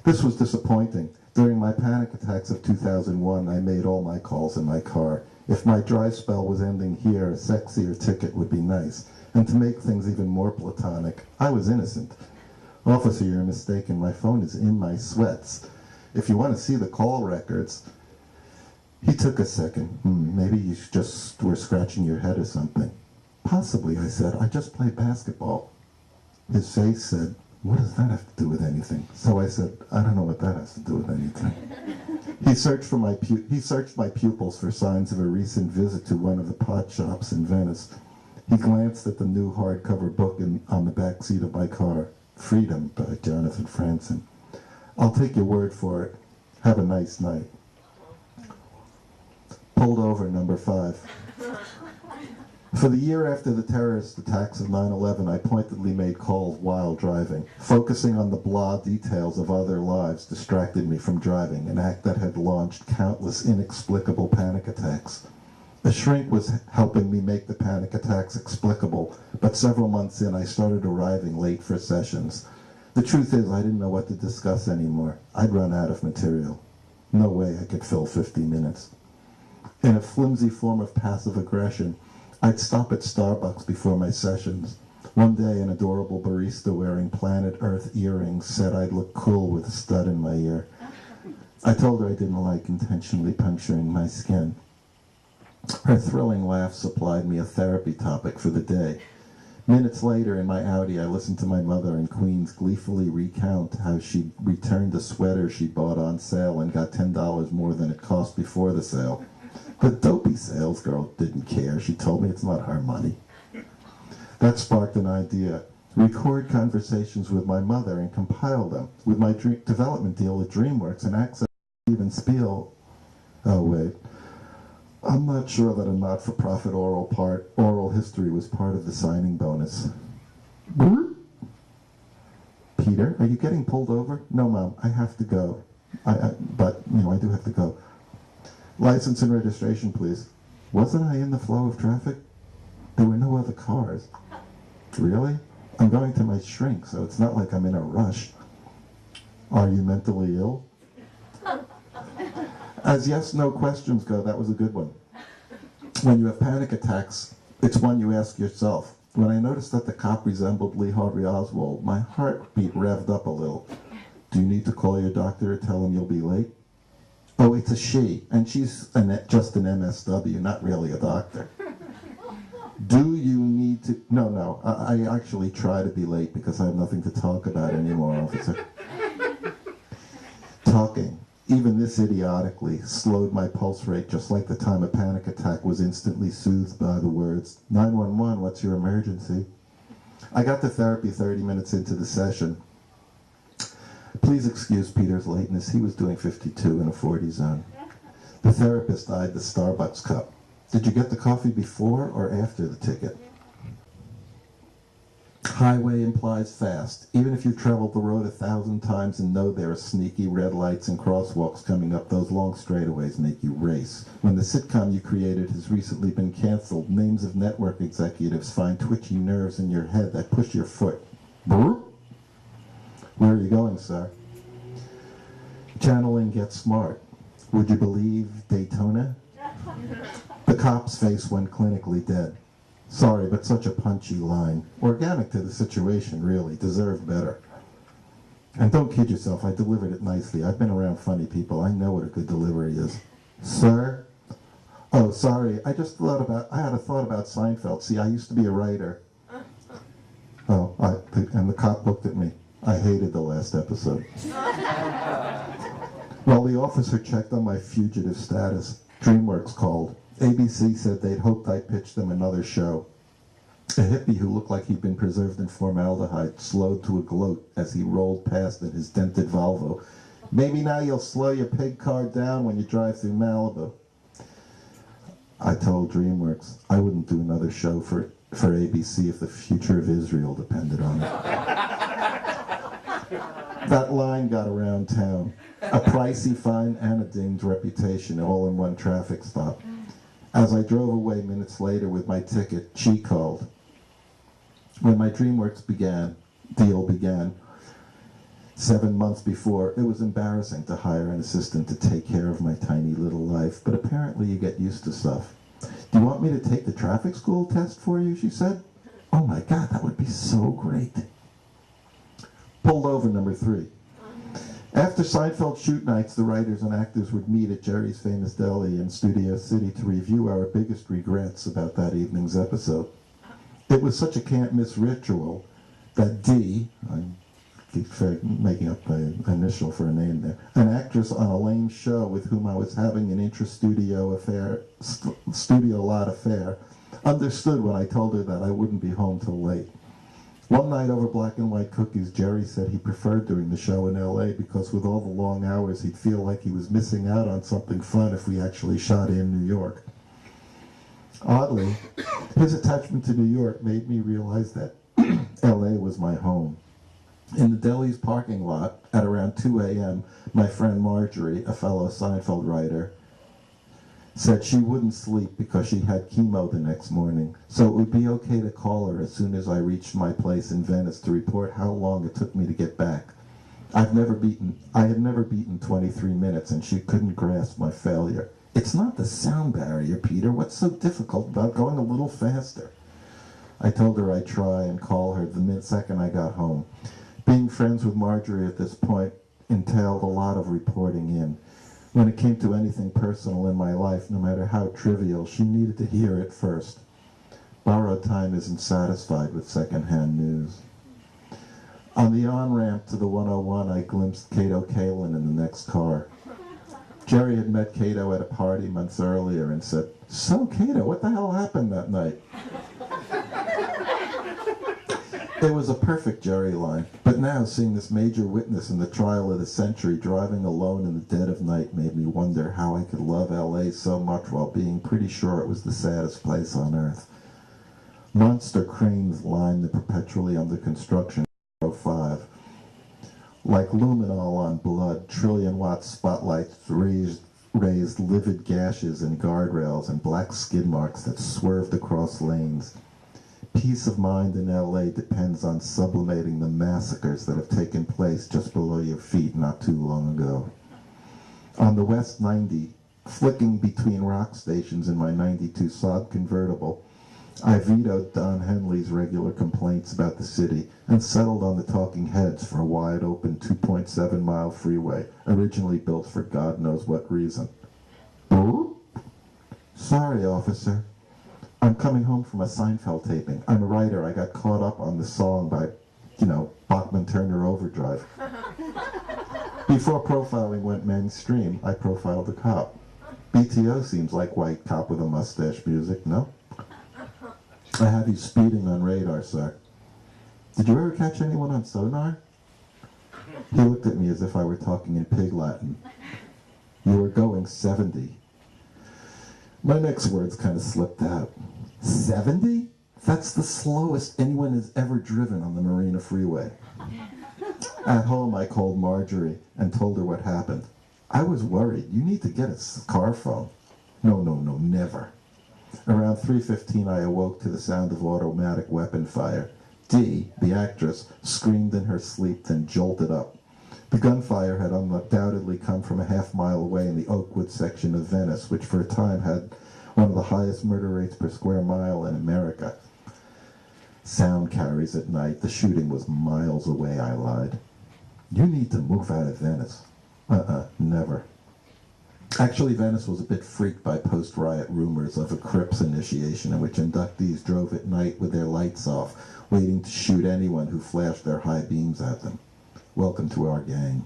This was disappointing. During my panic attacks of 2001, I made all my calls in my car. If my dry spell was ending here, a sexier ticket would be nice. And to make things even more platonic, I was innocent. "Officer, you're mistaken. My phone is in my sweats. If you want to see the call records..." He took a second. Maybe you just were scratching your head or something." "Possibly," I said. "I just play basketball." His face said, "What does that have to do with anything?" So I said, "I don't know what that has to do with anything." He searched my pupils for signs of a recent visit to one of the pot shops in Venice. He glanced at the new hardcover book on the back seat of my car, Freedom by Jonathan Franzen. "I'll take your word for it. Have a nice night." Pulled over, number 5. For the year after the terrorist attacks of 9/11, I pointedly made calls while driving. Focusing on the blah details of other lives distracted me from driving, an act that had launched countless inexplicable panic attacks. A shrink was helping me make the panic attacks explicable, but several months in, I started arriving late for sessions. The truth is, I didn't know what to discuss anymore. I'd run out of material. No way I could fill 50 minutes. In a flimsy form of passive aggression, I'd stop at Starbucks before my sessions. One day, an adorable barista wearing Planet Earth earrings said I'd look cool with a stud in my ear. I told her I didn't like intentionally puncturing my skin. Her thrilling laugh supplied me a therapy topic for the day. Minutes later, in my Audi, I listened to my mother in Queens gleefully recount how she returned a sweater she bought on sale and got $10 more than it cost before the sale. The dopey sales girl didn't care. She told me it's not her money. That sparked an idea. Record conversations with my mother and compile them. With my development deal at DreamWorks and access to Steven Spiel. Oh, wait. I'm not sure that a not-for-profit oral history was part of the signing bonus. Peter, are you getting pulled over? No, Mom, I have to go. But I do have to go. License and registration, please. Wasn't I in the flow of traffic? There were no other cars. Really? I'm going to my shrink, so it's not like I'm in a rush. Are you mentally ill? As yes, no questions go, that was a good one. When you have panic attacks, it's one you ask yourself. When I noticed that the cop resembled Lee Harvey Oswald, my heartbeat revved up a little. Do you need to call your doctor or tell him you'll be late? Oh, it's a she, and she's just an MSW, not really a doctor. Do you need to... No, I actually try to be late because I have nothing to talk about anymore, officer. Talking, even this idiotically, slowed my pulse rate just like the time a panic attack was instantly soothed by the words, 911, what's your emergency? I got to therapy 30 minutes into the session. Please excuse Peter's lateness. He was doing 52 in a 40 zone. The therapist eyed the Starbucks cup. Did you get the coffee before or after the ticket? Highway implies fast. Even if you've traveled the road 1,000 times and know there are sneaky red lights and crosswalks coming up, those long straightaways make you race. When the sitcom you created has recently been canceled, names of network executives find twitchy nerves in your head that push your foot. Brr? Where are you going, sir? Channeling Get Smart. Would you believe Daytona? The cop's face went clinically dead. Sorry, but such a punchy line. Organic to the situation, really. Deserved better. And don't kid yourself, I delivered it nicely. I've been around funny people. I know what a good delivery is. Sir? Oh, sorry. I had a thought about Seinfeld. See, I used to be a writer. Oh, and the cop looked at me. I hated the last episode. Well, the officer checked on my fugitive status. DreamWorks called. ABC said they'd hoped I pitched them another show. A hippie who looked like he'd been preserved in formaldehyde slowed to a gloat as he rolled past in his dented Volvo. Maybe now you'll slow your pig car down when you drive through Malibu. I told DreamWorks I wouldn't do another show for ABC if the future of Israel depended on it. That line got around town. A pricey fine and a dinged reputation, all in one traffic stop. As I drove away minutes later with my ticket, she called. When my DreamWorks deal began, 7 months before, it was embarrassing to hire an assistant to take care of my tiny little life, but apparently you get used to stuff. Do you want me to take the traffic school test for you, she said. Oh my God, that would be so great. Pulled over number 3. After Seinfeld shoot nights, the writers and actors would meet at Jerry's Famous Deli in Studio City to review our biggest regrets about that evening's episode. It was such a can't-miss ritual that Dee, I keep making up an initial for a name there, an actress on a lame show with whom I was having an intra-studio studio lot affair, understood when I told her that I wouldn't be home till late. One night over black and white cookies, Jerry said he preferred doing the show in L.A. because with all the long hours, he'd feel like he was missing out on something fun if we actually shot in New York. Oddly, his attachment to New York made me realize that L.A. was my home. In the deli's parking lot at around 2 a.m., my friend Marjorie, a fellow Seinfeld writer, said she wouldn't sleep because she had chemo the next morning, so it would be okay to call her as soon as I reached my place in Venice to report how long it took me to get back. I had never beaten 23 minutes, and she couldn't grasp my failure. It's not the sound barrier, Peter. What's so difficult about going a little faster? I told her I'd try and call her the second I got home. Being friends with Marjorie at this point entailed a lot of reporting in. When it came to anything personal in my life, no matter how trivial, she needed to hear it first. Borrowed time isn't satisfied with secondhand news. On the on-ramp to the 101, I glimpsed Cato Kalin in the next car. Jerry had met Cato at a party months earlier and said, "So, Cato, what the hell happened that night?" It was a perfect Jerry line, but now seeing this major witness in the trial of the century driving alone in the dead of night made me wonder how I could love L.A. so much while being pretty sure it was the saddest place on earth. Monster cranes lined the perpetually under construction 5. Like luminol on blood, trillion-watt spotlights raised livid gashes in guardrails and black skid marks that swerved across lanes. Peace of mind in L.A. depends on sublimating the massacres that have taken place just below your feet not too long ago. On the West 90, flicking between rock stations in my 92 Saab convertible, I vetoed Don Henley's regular complaints about the city and settled on the talking heads for a wide-open 2.7-mile freeway, originally built for God knows what reason. Boop? Sorry, officer. I'm coming home from a Seinfeld taping. I'm a writer. I got caught up on the song by, Bachman-Turner Overdrive. Before profiling went mainstream, I profiled the cop. BTO seems like white cop with a mustache music, no? I have you speeding on radar, sir. Did you ever catch anyone on sonar? He looked at me as if I were talking in pig Latin. You were going 70. My next words kind of slipped out. 70? That's the slowest anyone has ever driven on the Marina Freeway. At home, I called Marjorie and told her what happened. I was worried. You need to get a car phone. No, never. Around 3:15, I awoke to the sound of automatic weapon fire. Dee, the actress, screamed in her sleep, then jolted up. The gunfire had undoubtedly come from a half-mile away in the Oakwood section of Venice, which for a time had one of the highest murder rates per square mile in America. Sound carries at night. The shooting was miles away, I lied. "You need to move out of Venice." Never. Actually, Venice was a bit freaked by post-riot rumors of a Crips initiation in which inductees drove at night with their lights off, waiting to shoot anyone who flashed their high beams at them. Welcome to our gang.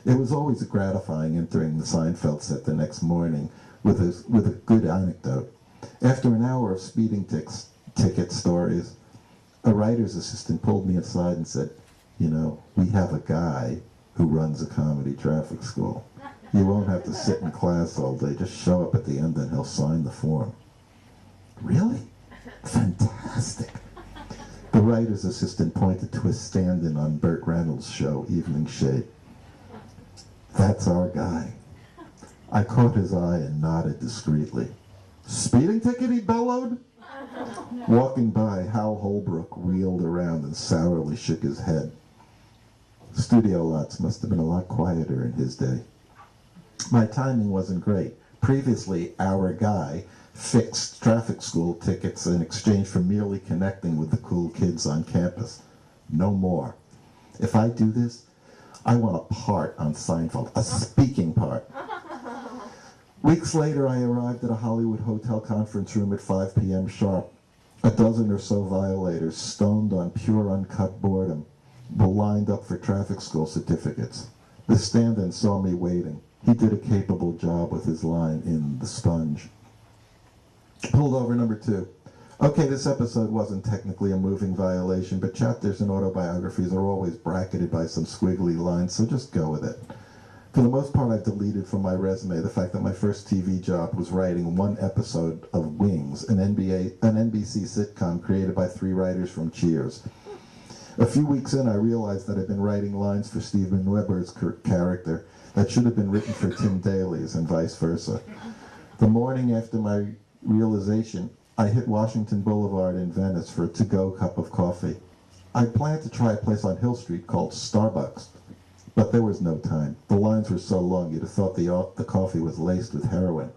It was always gratifying entering the Seinfeld set the next morning with a good anecdote. After an hour of speeding ticket stories, a writer's assistant pulled me aside and said, "You know, we have a guy who runs a comedy traffic school. You won't have to sit in class all day. Just show up at the end and he'll sign the form." Really? Fantastic. The writer's assistant pointed to a stand-in on Burt Reynolds' show, Evening Shade. "That's our guy." I caught his eye and nodded discreetly. "Speeding ticket?" he bellowed. Walking by, Hal Holbrook wheeled around and sourly shook his head. Studio lots must have been a lot quieter in his day. My timing wasn't great. Previously, our guy fixed traffic school tickets in exchange for merely connecting with the cool kids on campus. No more. If I do this, I want a part on Seinfeld, a speaking part. Weeks later, I arrived at a Hollywood hotel conference room at 5 p.m. sharp. A dozen or so violators, stoned on pure uncut boredom, were lined up for traffic school certificates. The stand-in saw me waiting. He did a capable job with his line in The Sponge. Pulled over number 2. Okay, this episode wasn't technically a moving violation, but chapters in autobiographies are always bracketed by some squiggly lines, so just go with it. For the most part, I've deleted from my resume the fact that my first TV job was writing one episode of Wings, an NBC sitcom created by 3 writers from Cheers. A few weeks in, I realized that I'd been writing lines for Steven Weber's character that should have been written for Tim Daly's, and vice versa. The morning after my realization, I hit Washington Boulevard in Venice for a to-go cup of coffee. I planned to try a place on Hill Street called Starbucks, but there was no time. The lines were so long you'd have thought the coffee was laced with heroin.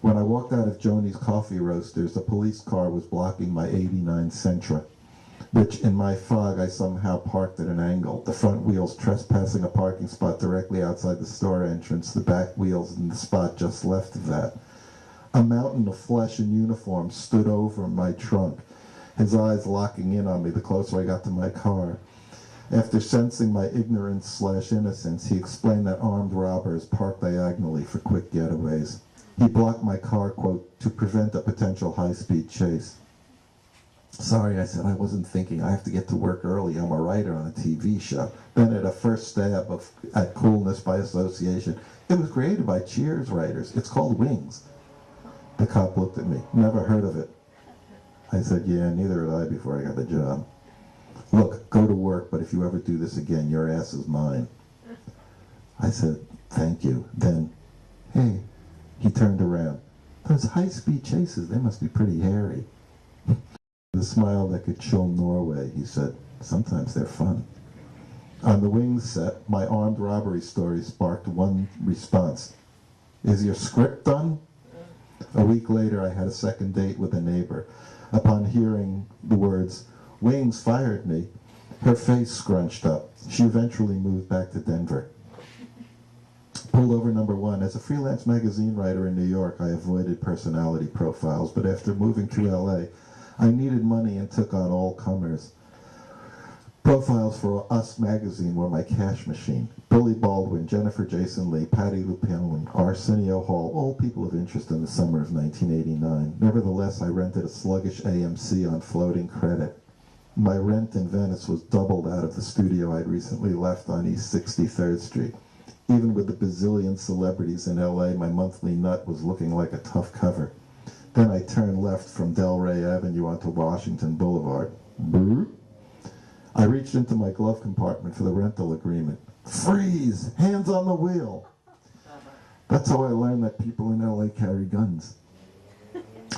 When I walked out of Joni's Coffee Roasters, a police car was blocking my '89 Sentra, which in my fog I somehow parked at an angle. The front wheels trespassing a parking spot directly outside the store entrance, the back wheels in the spot just left of that. A mountain of flesh in uniform stood over my trunk, his eyes locking in on me the closer I got to my car. After sensing my ignorance/innocence, he explained that armed robbers park diagonally for quick getaways. He blocked my car, quote, to prevent a potential high-speed chase. "Sorry," I said, "I wasn't thinking. I have to get to work early. I'm a writer on a TV show." Then at a first stab at coolness by association, "It was created by Cheers writers. It's called Wings." The cop looked at me. "Never heard of it." I said, "Yeah, neither had I before I got the job." "Look, go to work, but if you ever do this again, your ass is mine." I said, "Thank you." Then, "Hey," he turned around. "Those high-speed chases, they must be pretty hairy." With a smile that could chill Norway, he said, "Sometimes they're fun." On the Wings set, my armed robbery story sparked one response. "Is your script done?" A week later, I had a second date with a neighbor. Upon hearing the words, "Wings fired me," her face scrunched up. She eventually moved back to Denver. Pulled over number 1. As a freelance magazine writer in New York, I avoided personality profiles, but after moving to LA, I needed money and took on all comers. Profiles for Us magazine were my cash machine. Billy Baldwin, Jennifer Jason Leigh, Patti LuPone, Arsenio Hall, all people of interest in the summer of 1989. Nevertheless, I rented a sluggish AMC on floating credit. My rent in Venice was doubled out of the studio I'd recently left on East 63rd Street. Even with the bazillion celebrities in LA, my monthly nut was looking like a tough cover. Then I turned left from Delray Avenue onto Washington Boulevard. Brr. I reached into my glove compartment for the rental agreement. Freeze! Hands on the wheel! That's how I learned that people in LA carry guns.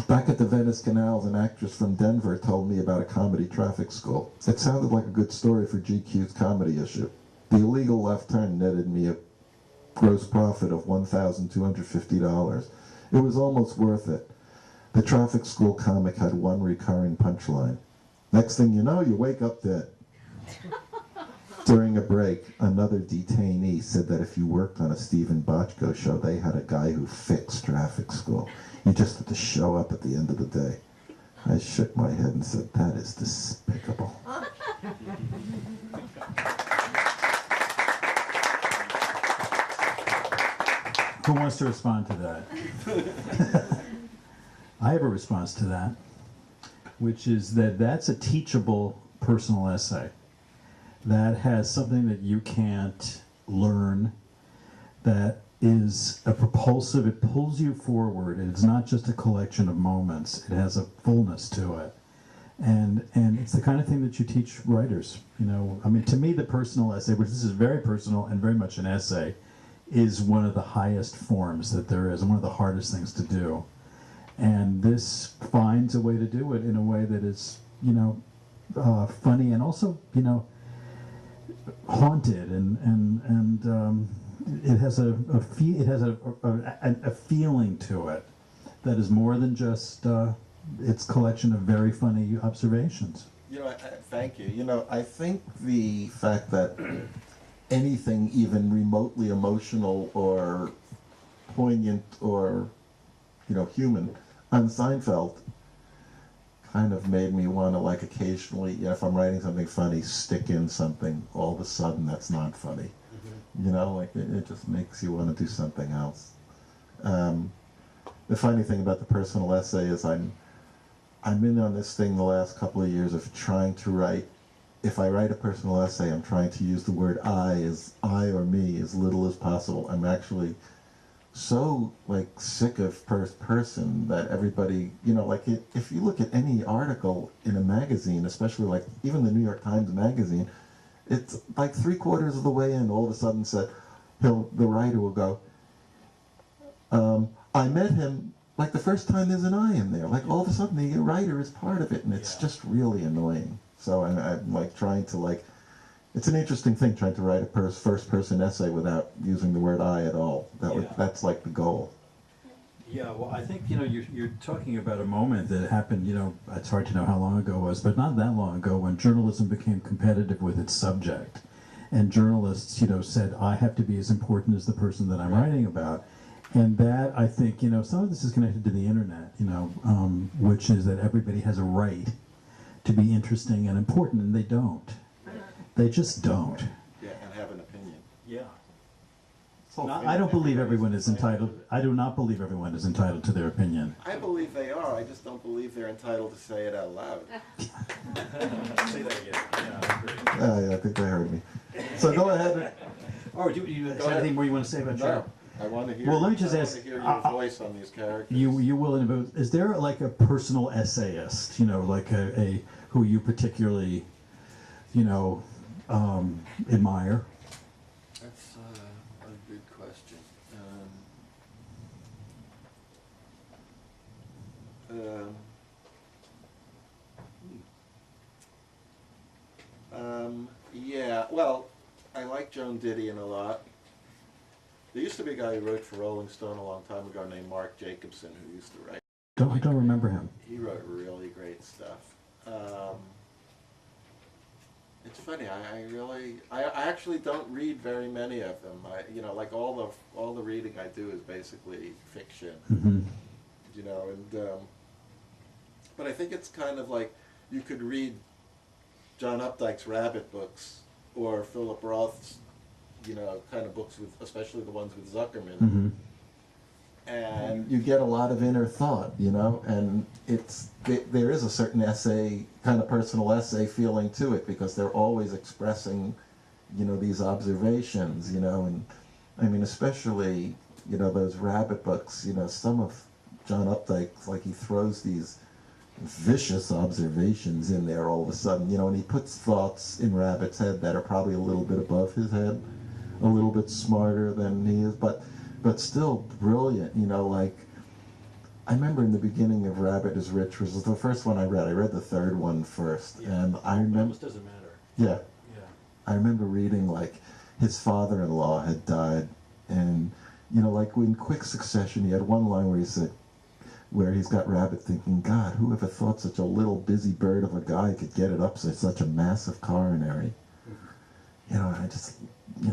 Back at the Venice Canals, an actress from Denver told me about a comedy traffic school. It sounded like a good story for GQ's comedy issue. The illegal left turn netted me a gross profit of $1,250. It was almost worth it. The traffic school comic had one recurring punchline. Next thing you know, you wake up dead. During a break, another detainee said that if you worked on a Stephen Bochco show, they had a guy who fixed traffic school. You just had to show up at the end of the day. I shook my head and said, that is despicable. Who wants to respond to that? I have a response to that, which is that that's a teachable personal essay. That has something that you can't learn, that is a propulsive, it pulls you forward. It's not just a collection of moments, it has a fullness to it. And it's the kind of thing that you teach writers. You know, I mean, to me, the personal essay, which this is very personal and very much an essay, is one of the highest forms that there is, and one of the hardest things to do. And this finds a way to do it in a way that is, you know, funny and also, you know, haunted, and it has a feeling to it that is more than just its collection of very funny observations. You know, thank you. You know, I think the fact that anything even remotely emotional or poignant or, you know, human on Seinfeld kind of made me want to, like, occasionally, you know, if I'm writing something funny, stick in something all of a sudden that's not funny. Mm-hmm. You know, like, it just makes you want to do something else. The funny thing about the personal essay is I'm in on this thing the last couple of years of trying to write. If I write a personal essay, I'm trying to use the word I or me as little as possible. I'm actually so, like, sick of first person that everybody, you know, like, if you look at any article in a magazine, especially like even the New York Times magazine, it's like 3/4 of the way in, all of a sudden the writer will go, I met him, like, the first time there's an I in there. Like, all of a sudden the writer is part of it, and it's just really annoying. So I'm like trying to, like, it's an interesting thing trying to write a first-person essay without using the word I at all. That's like the goal. Yeah, well, I think, you know, you're talking about a moment that happened, you know, it's hard to know how long ago it was, but not that long ago, when journalism became competitive with its subject. And journalists, you know, said, I have to be as important as the person that I'm writing about. And that, I think, you know, some of this is connected to the internet, you know, which is that everybody has a right to be interesting and important, and they don't. They just don't. Yeah, and have an opinion. Yeah. I don't believe everyone is entitled. I do not believe everyone is entitled to their opinion. I believe they are. I just don't believe they're entitled to say it out loud. Say that again. Yeah, great. Yeah, I think they heard me. So go ahead. Oh, do you have anything more you want to say about No, I want to hear. Well, let me just I ask. want to hear your voice on these characters. You will in about. Is there like a personal essayist? You know, like a who you particularly, you know, admire? That's a good question. Yeah, well, I like Joan Didion a lot. There used to be a guy who wrote for Rolling Stone a long time ago named Mark Jacobson who used to write. I don't remember him. He wrote really great stuff. It's funny. I actually don't read very many of them. You know, like all the reading I do is basically fiction. Mm-hmm. You know, and but I think it's kind of like you could read John Updike's Rabbit books or Philip Roth's, you know, kind of books with, especially the ones with Zuckerman. Mm-hmm. And You get a lot of inner thought, you know, and there is a certain essay, kind of personal essay feeling to it, because they're always expressing, you know, these observations, you know, and I mean, especially, you know, those Rabbit books, you know, some of John Updike, like, he throws these vicious observations in there all of a sudden, you know, and he puts thoughts in Rabbit's head that are probably a little bit above his head, a little bit smarter than he is, but still brilliant, you know, like, I remember in the beginning of Rabbit is Rich, which was the first one I read. I read the third one first, and I remember... It almost doesn't matter. Yeah. Yeah. I remember reading, like, his father-in-law had died, and, you know, like, in quick succession, he had one line where he said, where he's got Rabbit thinking, God, who ever thought such a little busy bird of a guy could get it up to such a massive coronary? I just,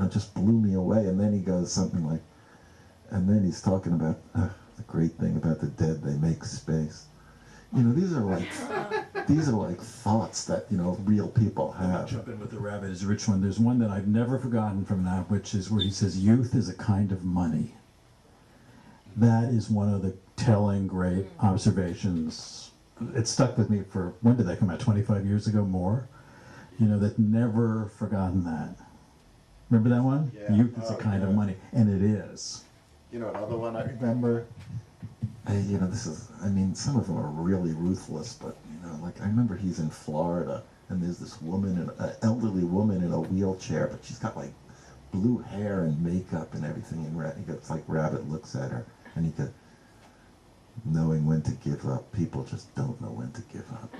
just blew me away. And then he goes something like, and then he's talking about the great thing about the dead, they make space. These are like thoughts that, real people have. Jump in with the rabbit is a rich one. There's one that I've never forgotten from that, which is where he says, youth is a kind of money. That is one of the telling great observations. It stuck with me for, when did that come out, 25 years ago, more? That never forgotten that. Remember that one? Yeah. Youth is a kind of money, and it is. Another one I Remember, some of them are really ruthless, but, I remember he's in Florida, and there's this woman, an elderly woman in a wheelchair, but she's got, blue hair and makeup and everything, and it's like Rabbit looks at her, and he goes, knowing when to give up. People just don't know when to give up.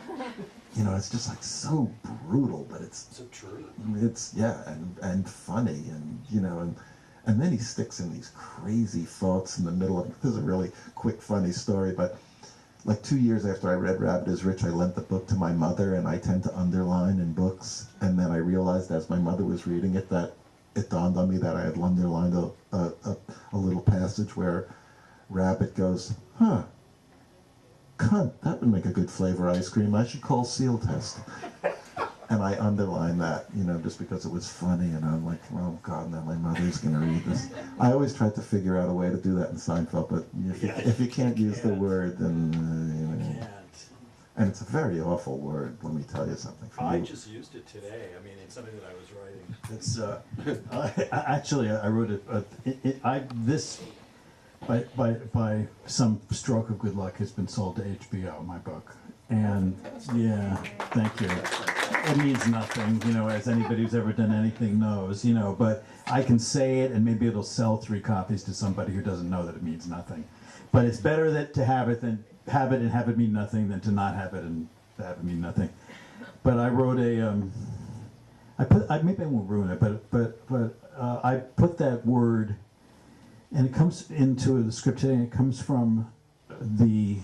It's just, so brutal, but it's... So true. It's, and funny, and then he sticks in these crazy thoughts in the middle of it. This is a really quick, funny story, but 2 years after I read Rabbit is Rich, I lent the book to my mother, and I tend to underline in books, and then I realized as my mother was reading it that it dawned on me that I had underlined a little passage where Rabbit goes, cunt, that would make a good flavor ice cream. I should call Seal Test. And I underlined that, just because it was funny, and I'm like, oh God, now my mother's going to read this. I always tried to figure out a way to do that in Seinfeld, but if you can't use the word, then, and it's a very awful word, let me tell you something. I just used it today. It's something that I was writing. It's, I wrote this, by some stroke of good luck, has been sold to HBO, my book. And, yeah, thank you. It means nothing, as anybody who's ever done anything knows, but I can say it and maybe it'll sell 3 copies to somebody who doesn't know that it means nothing. But it's better to have it and have it mean nothing than to not have it and have it mean nothing. But I wrote maybe I won't ruin it, but I put that word, and it comes into the script today, and it comes from the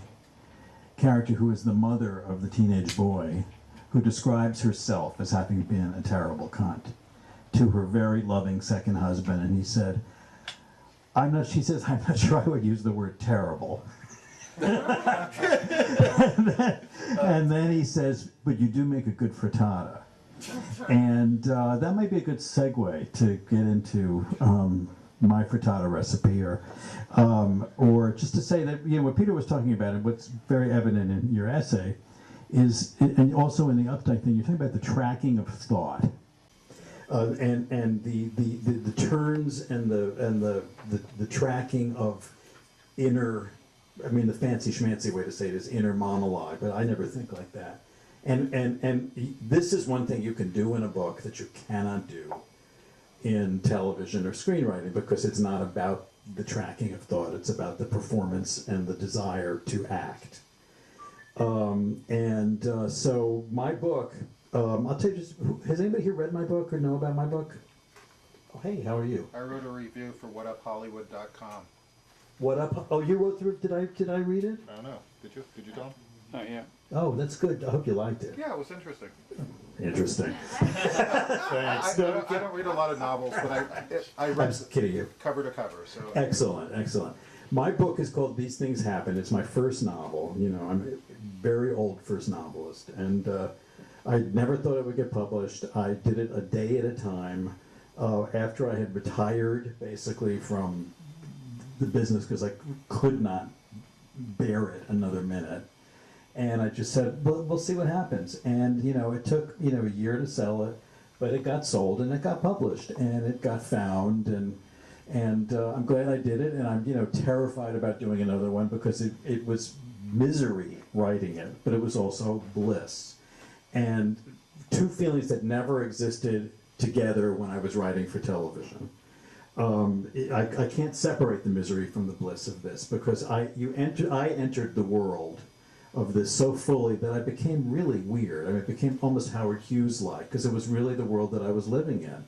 character who is the mother of the teenage boy, who describes herself as having been a terrible cunt to her very loving second husband, and he said, she says, I'm not sure I would use the word terrible. and then he says, but you do make a good frittata. And that might be a good segue to get into my frittata recipe, or just to say that, what Peter was talking about, and what's very evident in your essay, is, and also in the Updike thing, you're talking about the tracking of thought, and the turns and the tracking of inner. The fancy schmancy way to say it is inner monologue, but I never think like that. And this is one thing you can do in a book that you cannot do in television or screenwriting, because it's not about the tracking of thought. It's about the performance and the desire to act. So my book, I'll tell you just, has anybody here read my book or know about my book? Oh, hey, how are you? I wrote a review for whatuphollywood.com. What up? Oh, you wrote through it? Did I read it? I don't know. Did you tell him? Not yet. Oh, that's good. I hope you liked it. Yeah, it was interesting. Interesting. I don't read a lot of novels, but I read I'm just kidding you. cover to cover. So Excellent. My book is called These Things Happen. It's my first novel. I'm a very old first novelist, and I never thought it would get published. I did it a day at a time after I had retired, basically, from the business, because I could not bear it another minute. And I just said, well, we'll see what happens. And, it took, a year to sell it, but it got sold and it got published and it got found. And I'm glad I did it. And I'm, terrified about doing another one, because it was misery writing it, but it was also bliss. And 2 feelings that never existed together when I was writing for television. I can't separate the misery from the bliss of this, because I entered the world of this so fully that I became really weird. It became almost Howard Hughes-like, because it was really the world that I was living in.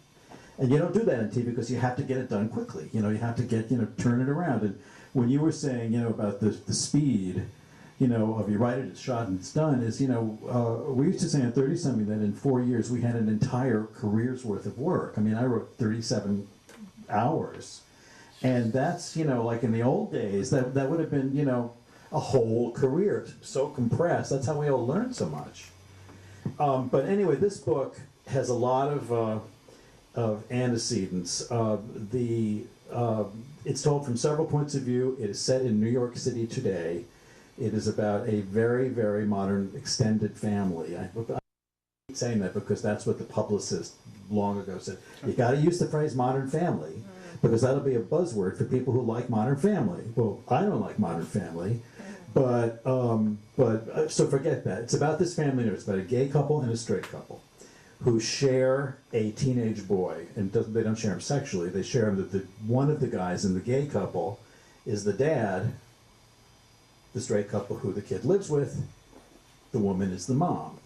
And you don't do that in TV, because you have to get it done quickly. You have to turn it around. And when you were saying, about the speed, of you write it, it's shot and it's done, is, we used to say on 30-something that in 4 years we had an entire career's worth of work. I mean, I wrote 37 hours. And that's, like in the old days, that would have been, a whole career, so compressed. That's how we all learned so much. But anyway, this book has a lot of antecedents. It's told from several points of view. It is set in New York City today. It is about a very, very modern extended family. I keep saying that because that's what the publicist long ago said. You got to use the phrase modern family because that'll be a buzzword for people who like Modern Family. Well, I don't like Modern Family, but so forget that. It's about this family. It's about a gay couple and a straight couple who share a teenage boy, and they don't share him sexually. They share him that one of the guys in the gay couple is the dad. The straight couple who the kid lives with, the woman is the mom.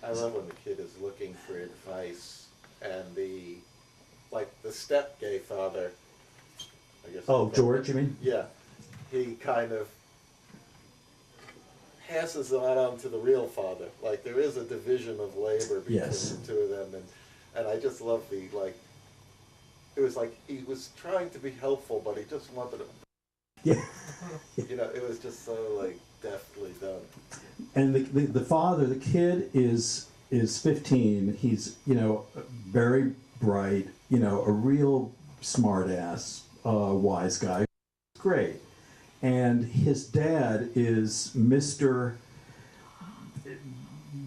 I love when the kid is looking for advice and the step gay father, I guess. Oh, George, you mean? Yeah. He kind of passes it on to the real father. Like there is a division of labor between the two of them, and I just love it was like he was trying to be helpful, but he just wanted to. Yeah. It was just so deftly done. And the father, the kid is 15. He's very bright, a real smart ass, wise guy. Great. And his dad is Mr.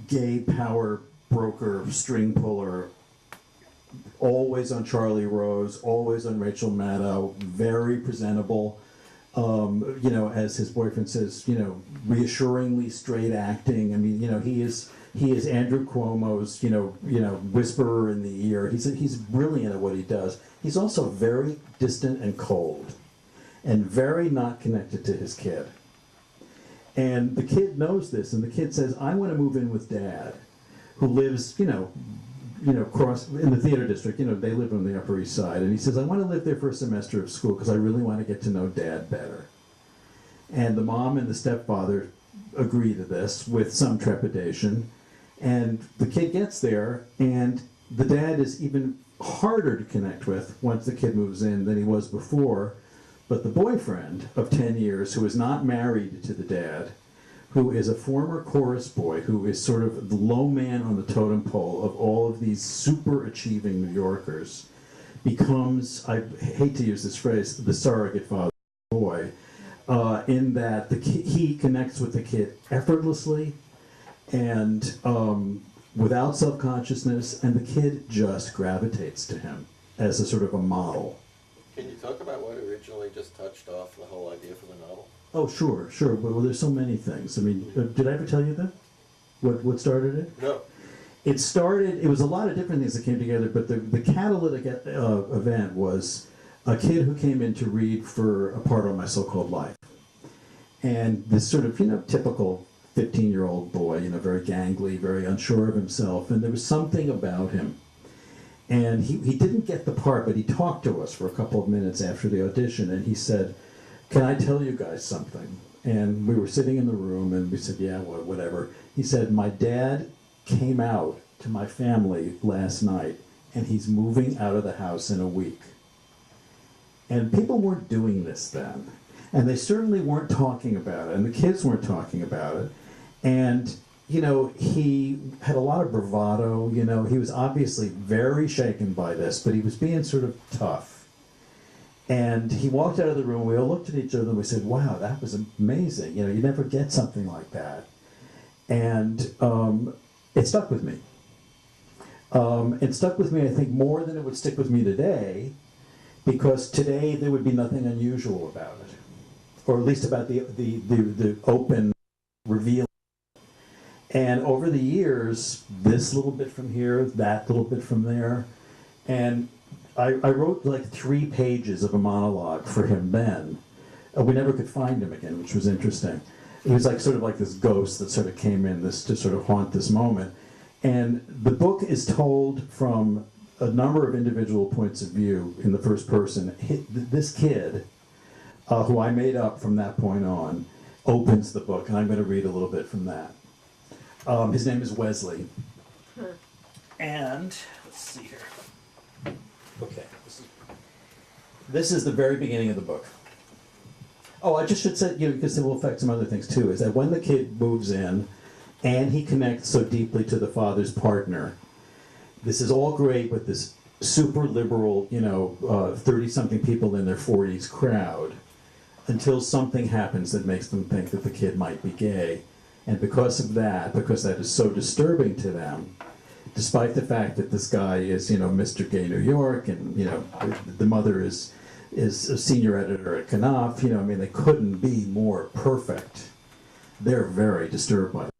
Gay power broker, string puller, always on Charlie Rose, always on Rachel Maddow, very presentable. As his boyfriend says, reassuringly straight acting. I mean, he is Andrew Cuomo's, whisperer in the ear. He's brilliant at what he does. He's also very distant and cold, and very not connected to his kid. And the kid knows this, and the kid says, "I want to move in with Dad, who lives, across in the theater district. They live on the Upper East Side." And he says, "I want to live there for a semester of school because I really want to get to know Dad better." And the mom and the stepfather agree to this with some trepidation. And the kid gets there, and the dad is even harder to connect with once the kid moves in than he was before. But the boyfriend of 10 years, who is not married to the dad, who is a former chorus boy, who is sort of the low man on the totem pole of all of these super achieving New Yorkers, becomes, I hate to use this phrase, the surrogate father of the boy, in that he connects with the kid effortlessly and without self-consciousness, and the kid just gravitates to him as a sort of a model. Can you talk about what originally just touched off the whole idea for the novel? Oh, sure. Well, there's so many things. I mean, did I ever tell you that? What started it? No. It was a lot of different things that came together, but the catalytic event was a kid who came in to read for a part of My So-Called Life. And this sort of, typical 15-year-old boy, very gangly, very unsure of himself, and there was something about him. And he didn't get the part, but he talked to us for a couple of minutes after the audition, and he said, "Can I tell you guys something?" And we were sitting in the room, and we said, "Yeah, whatever." He said, "My dad came out to my family last night, and he's moving out of the house in a week." And people weren't doing this then. And they certainly weren't talking about it, and the kids weren't talking about it. And, he had a lot of bravado, he was obviously very shaken by this, but he was being sort of tough. And he walked out of the room, we all looked at each other and we said, "Wow, that was amazing. You never get something like that." And it stuck with me. It stuck with me, I think, more than it would stick with me today, because today there would be nothing unusual about it, or at least about the open reveal. And over the years, this little bit from here, that little bit from there, and I wrote like 3 pages of a monologue for him then. We never could find him again, which was interesting. It was sort of like this ghost that sort of came in to sort of haunt this moment. And the book is told from a number of individual points of view in the first person. This kid, who I made up from that point on, opens the book, and I'm going to read a little bit from that. His name is Wesley. And, let's see here. Okay, this is the very beginning of the book. Oh, I just should say, because it will affect some other things too, is that when the kid moves in and he connects so deeply to the father's partner, this is all great with this super liberal, 30-something people in their 40s crowd, until something happens that makes them think that the kid might be gay. And because that is so disturbing to them, despite the fact that this guy is, Mr. Gay New York, and, the mother is a senior editor at Knopf, they couldn't be more perfect. They're very disturbed by it.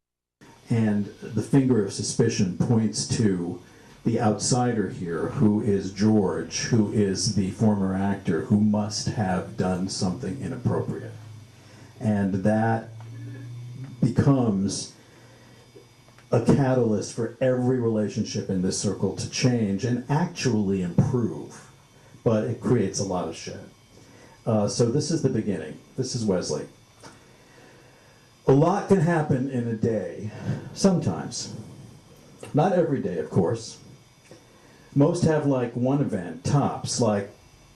And the finger of suspicion points to the outsider here, who is George, who is the former actor, who must have done something inappropriate. And that becomes a catalyst for every relationship in this circle to change and actually improve. But it creates a lot of shit. So this is the beginning. This is Wesley. A lot can happen in a day, sometimes. Not every day, of course. Most have like one event, tops, like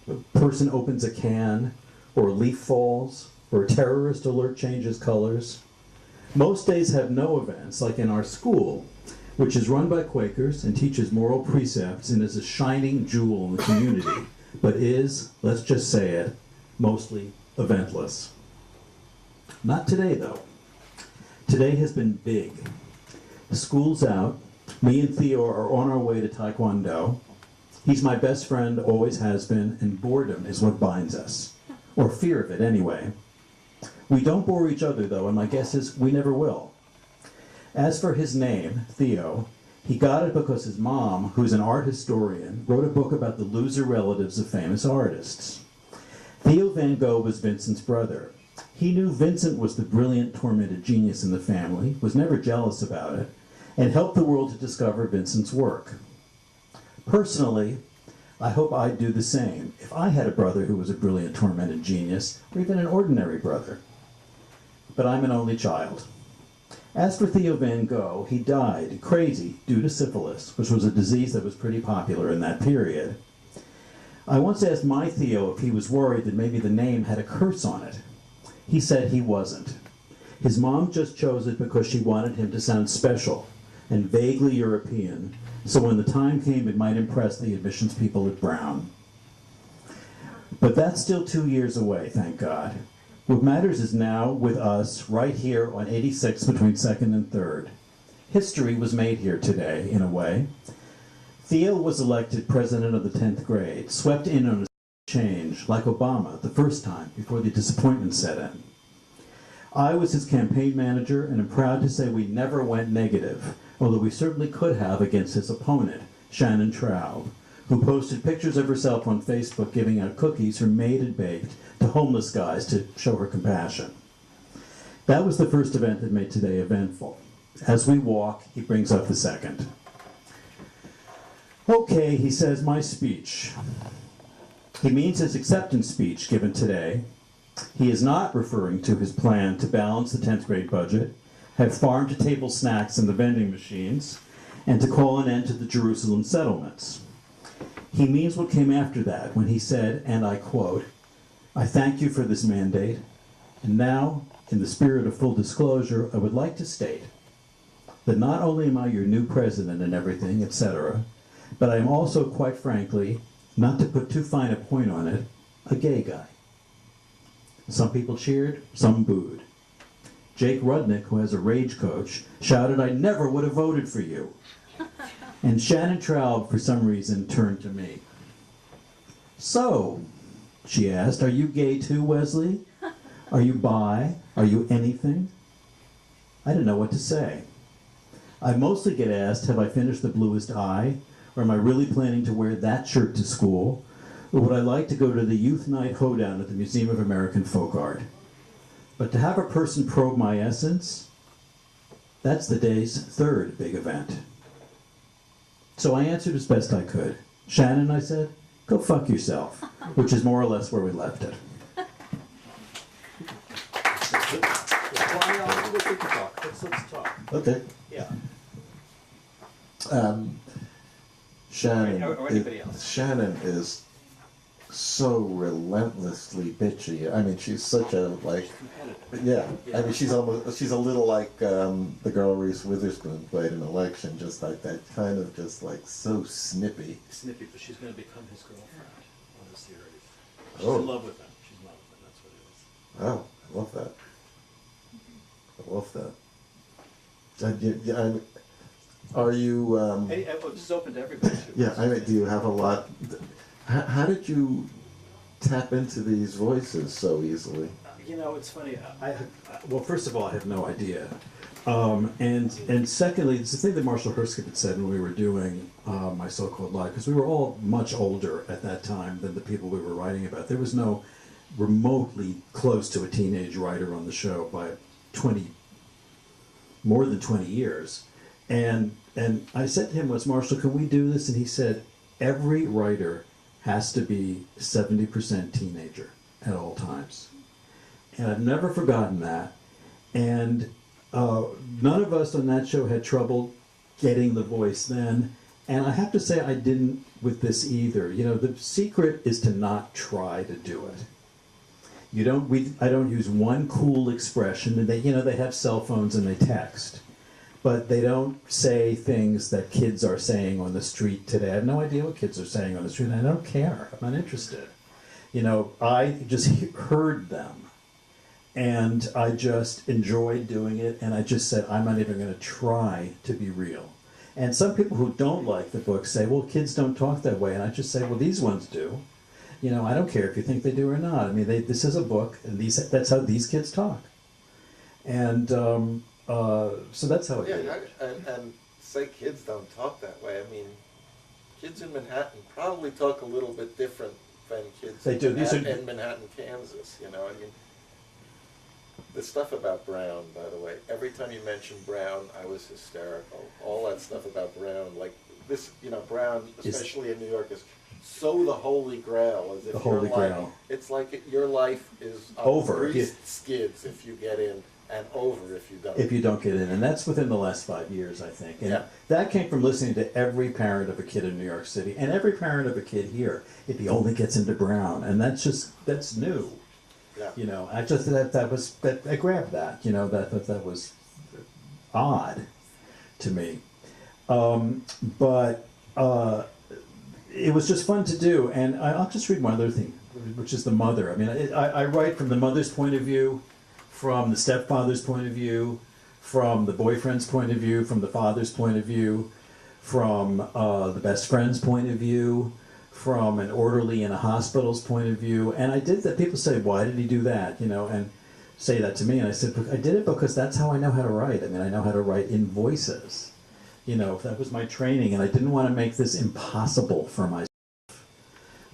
a person opens a can, or a leaf falls, or a terrorist alert changes colors. Most days have no events, like in our school, which is run by Quakers and teaches moral precepts and is a shining jewel in the community, but is, let's just say it, mostly eventless. Not today, though. Today has been big. School's out. Me and Theo are on our way to Taekwondo. He's my best friend, always has been, and boredom is what binds us. Or fear of it, anyway. We don't bore each other, though, and my guess is we never will. As for his name, Theo, he got it because his mom, who's an art historian, wrote a book about the loser relatives of famous artists. Theo Van Gogh was Vincent's brother. He knew Vincent was the brilliant, tormented genius in the family, was never jealous about it, and helped the world to discover Vincent's work. Personally, I hope I'd do the same if I had a brother who was a brilliant, tormented genius, or even an ordinary brother. But I'm an only child. As for Theo Van Gogh, he died crazy due to syphilis, which was a disease that was pretty popular in that period. I once asked my Theo if he was worried that maybe the name had a curse on it. He said he wasn't. His mom just chose it because she wanted him to sound special and vaguely European, so when the time came it might impress the admissions people at Brown. But that's still 2 years away, thank God. What matters is now, with us, right here on 86 between 2nd and 3rd. History was made here today, in a way. Theo was elected president of the 10th grade, swept in on a change, like Obama, the first time, before the disappointment set in. I was his campaign manager, and am proud to say we never went negative, although we certainly could have against his opponent, Shannon Traub, who posted pictures of herself on Facebook giving out cookies her maid had baked to homeless guys to show her compassion. That was the first event that made today eventful. As we walk, he brings up the second. Okay, he says, my speech. He means his acceptance speech given today. He is not referring to his plan to balance the 10th grade budget, have farm-to-table snacks in the vending machines, and to call an end to the Jerusalem settlements. He means what came after that when he said, and I quote, I thank you for this mandate, and now, in the spirit of full disclosure, I would like to state that not only am I your new president and everything, etc., but I am also, quite frankly, not to put too fine a point on it, a gay guy. Some people cheered, some booed. Jake Rudnick, who has a rage coach, shouted, I never would have voted for you. And Shannon Traub, for some reason, turned to me. So, she asked, are you gay too, Wesley? Are you bi? Are you anything? I didn't know what to say. I mostly get asked, have I finished The Bluest Eye? Or am I really planning to wear that shirt to school? Or would I like to go to the youth night hoedown at the Museum of American Folk Art? But to have a person probe my essence, that's the day's third big event. So I answered as best I could. Shannon, I said, go fuck yourself, which is more or less where we left it. Well, we can talk. Let's talk. Okay. Yeah. Shannon. Or anybody else. Shannon is so relentlessly bitchy. I mean, she's such a like. Competitive. Yeah. I mean, she's a little like the girl Reese Witherspoon played in Election, just like that kind of just like so snippy. Snippy, but she's going to become his girlfriend on the series. She's Oh. in love with him. She's in love with him. That's what it is. Oh, I love that. I love that. Are you? Hey, it's open to everybody. Too. Yeah, I mean, do you have a lot? How did you tap into these voices so easily? You know, it's funny. Well, first of all, I have no idea. And secondly, it's the thing that Marshall Herskip had said when we were doing My So-Called Life, because we were all much older at that time than the people we were writing about. There was no remotely close to a teenage writer on the show by more than 20 years. And I said to him once, Marshall, can we do this? And he said, every writer has to be 70% teenager at all times. And I've never forgotten that. And none of us on that show had trouble getting the voice then. And I have to say I didn't with this either. You know, the secret is to not try to do it. I don't use one cool expression. And they have cell phones and they text. But they don't say things that kids are saying on the street today. I have no idea what kids are saying on the street, and I don't care. I'm not interested. You know, I just heard them, and I just enjoyed doing it, and I just said, I'm not even going to try to be real. And some people who don't like the book say, well, kids don't talk that way, and I just say, well, these ones do. You know, I don't care if you think they do or not. I mean, this is a book, and that's how these kids talk. And so that's how it Yeah, is. and say kids don't talk that way. I mean, kids in Manhattan probably talk a little bit different than kids They do. in Manhattan, Kansas. You know, I mean, the stuff about Brown, by the way, every time you mentioned Brown, I was hysterical. All that stuff about Brown, like this, you know, Brown, especially in New York, is so the holy grail. As if The holy grail. It's like your life is Over. greased skids if you get in, and over if you don't. If you don't get in, and that's within the last 5 years, I think. And Yeah. that came from listening to every parent of a kid in New York City, and every parent of a kid here, if he only gets into Brown, and that's new. Yeah. You know, I just I grabbed that. You know, that was odd to me, but it was just fun to do. And I'll just read one other thing, which is the mother. I mean, I write from the mother's point of view, from the stepfather's point of view, from the boyfriend's point of view, from the father's point of view, from the best friend's point of view, from an orderly in a hospital's point of view. And I did that. People say, why did he do that? You know, and say that to me. And I said, I did it because that's how I know how to write. I mean, I know how to write in voices. You know, that was my training. And I didn't want to make this impossible for myself,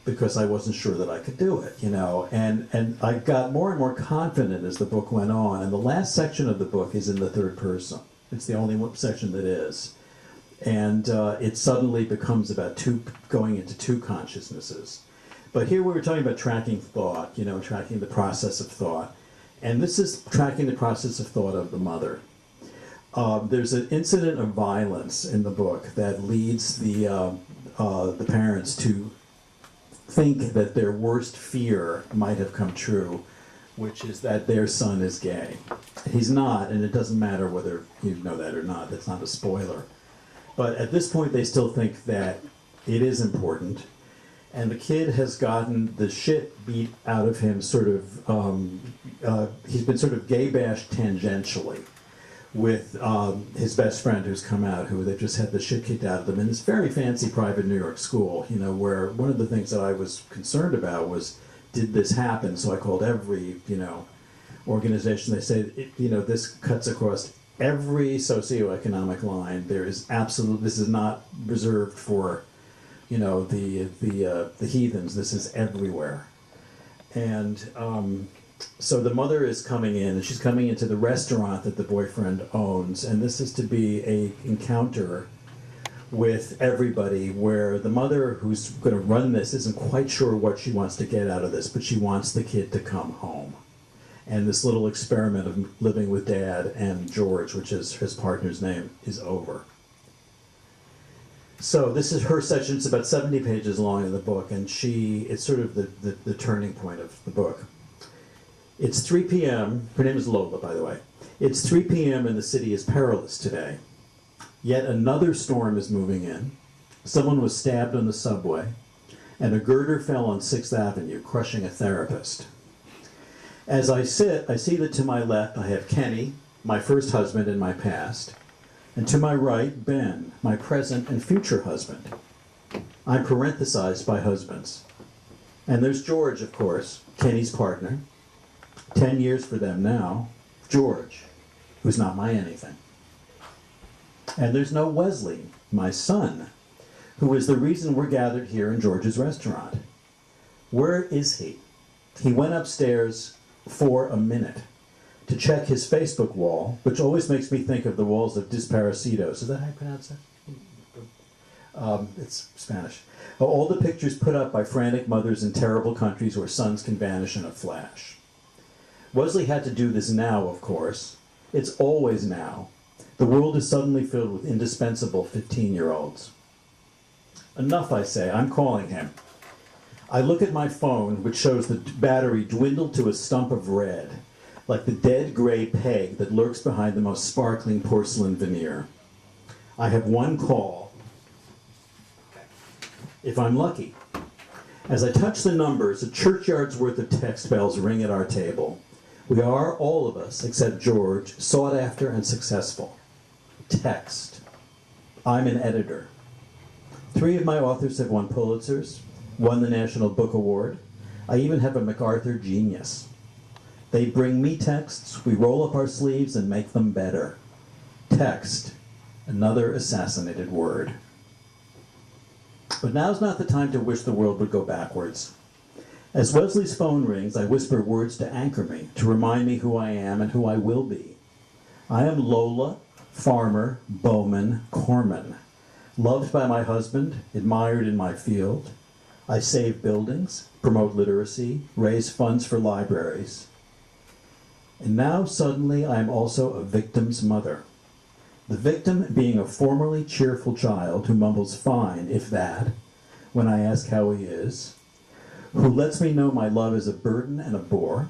because I wasn't sure that I could do it, you know. And I got more and more confident as the book went on. And the last section of the book is in the third person. It's the only section that is. And it suddenly becomes about going into two consciousnesses. But here we were talking about tracking thought, you know, tracking the process of thought. And this is tracking the process of thought of the mother. There's an incident of violence in the book that leads the parents to think that their worst fear might have come true, which is that their son is gay. He's not, and it doesn't matter whether you know that or not. That's not a spoiler. But at this point, they still think that it is important, and the kid has gotten the shit beat out of him. Sort of, he's been sort of gay bashed tangentially with his best friend who's come out, who they've just had the shit kicked out of them in this very fancy private New York school, you know, where one of the things that I was concerned about was, did this happen? So I called every, you know, organization. They say, you know, this cuts across every socioeconomic line. There is this is not reserved for, you know, the heathens. This is everywhere. And so the mother is coming in, and she's coming into the restaurant that the boyfriend owns, and this is to be a encounter with everybody, where the mother who's going to run this isn't quite sure what she wants to get out of this, but she wants the kid to come home. And this little experiment of living with Dad and George, which is his partner's name, is over. So this is her section. It's about 70 pages long in the book, and it's sort of the turning point of the book. It's 3 p.m. Her name is Lola, by the way. It's 3 p.m. and the city is perilous today. Yet another storm is moving in. Someone was stabbed on the subway, and a girder fell on 6th Avenue, crushing a therapist. As I sit, I see that to my left I have Kenny, my first husband in my past, and to my right, Ben, my present and future husband. I'm parenthesized by husbands. And there's George, of course, Kenny's partner. 10 years for them now. George, who's not my anything. And there's no Wesley, my son, who is the reason we're gathered here in George's restaurant. Where is he? He went upstairs for a minute to check his Facebook wall, which always makes me think of the walls of Disparecidos. Is that how you pronounce that? It's Spanish. All the pictures put up by frantic mothers in terrible countries where sons can vanish in a flash. Wesley had to do this now, of course. It's always now. The world is suddenly filled with indispensable 15-year-olds. Enough, I say. I'm calling him. I look at my phone, which shows the battery dwindled to a stump of red, like the dead gray peg that lurks behind the most sparkling porcelain veneer. I have one call, if I'm lucky. As I touch the numbers, a churchyard's worth of text bells ring at our table. We are, all of us, except George, sought after and successful. Text. I'm an editor. 3 of my authors have won Pulitzers, won the National Book Award. I even have a MacArthur Genius. They bring me texts, we roll up our sleeves and make them better. Text, another assassinated word. But now's not the time to wish the world would go backwards. As Wesley's phone rings, I whisper words to anchor me, to remind me who I am and who I will be. I am Lola, farmer, bowman, corpsman, loved by my husband, admired in my field. I save buildings, promote literacy, raise funds for libraries. And now suddenly I am also a victim's mother. The victim being a formerly cheerful child who mumbles fine, if that, when I ask how he is, who lets me know my love is a burden and a bore,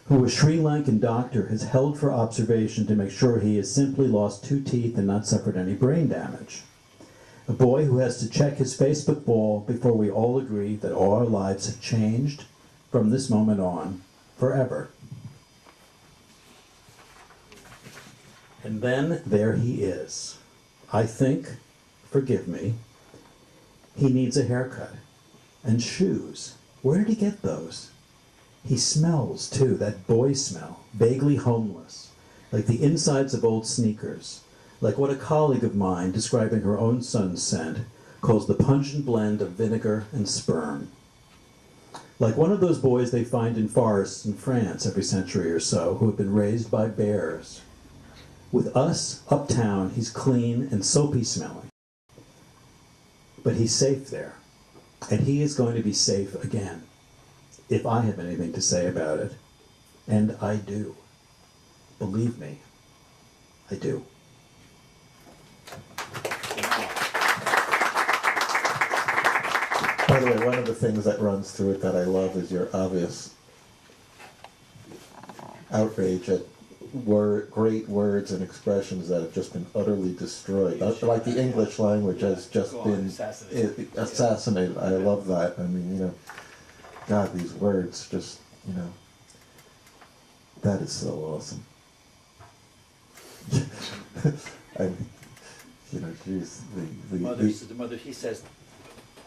who a Sri Lankan doctor has held for observation to make sure he has simply lost 2 teeth and not suffered any brain damage. A boy who has to check his Facebook wall before we all agree that all our lives have changed from this moment on, forever. And then there he is. I think, forgive me, he needs a haircut and shoes. Where did he get those? He smells, too, that boy smell, vaguely homeless, like the insides of old sneakers, like what a colleague of mine, describing her own son's scent, calls the pungent blend of vinegar and sperm. Like one of those boys they find in forests in France every century or so, who have been raised by bears. With us, uptown, he's clean and soapy smelling. But he's safe there. And he is going to be safe again, if I have anything to say about it. And I do. Believe me, I do. By the way, one of the things that runs through it that I love is your obvious outrage at great words and expressions that have just been utterly destroyed. Like the English language has just been assassinated. I love that. I mean, God, these words just, that is so awesome. I mean, geez, the mother, he says,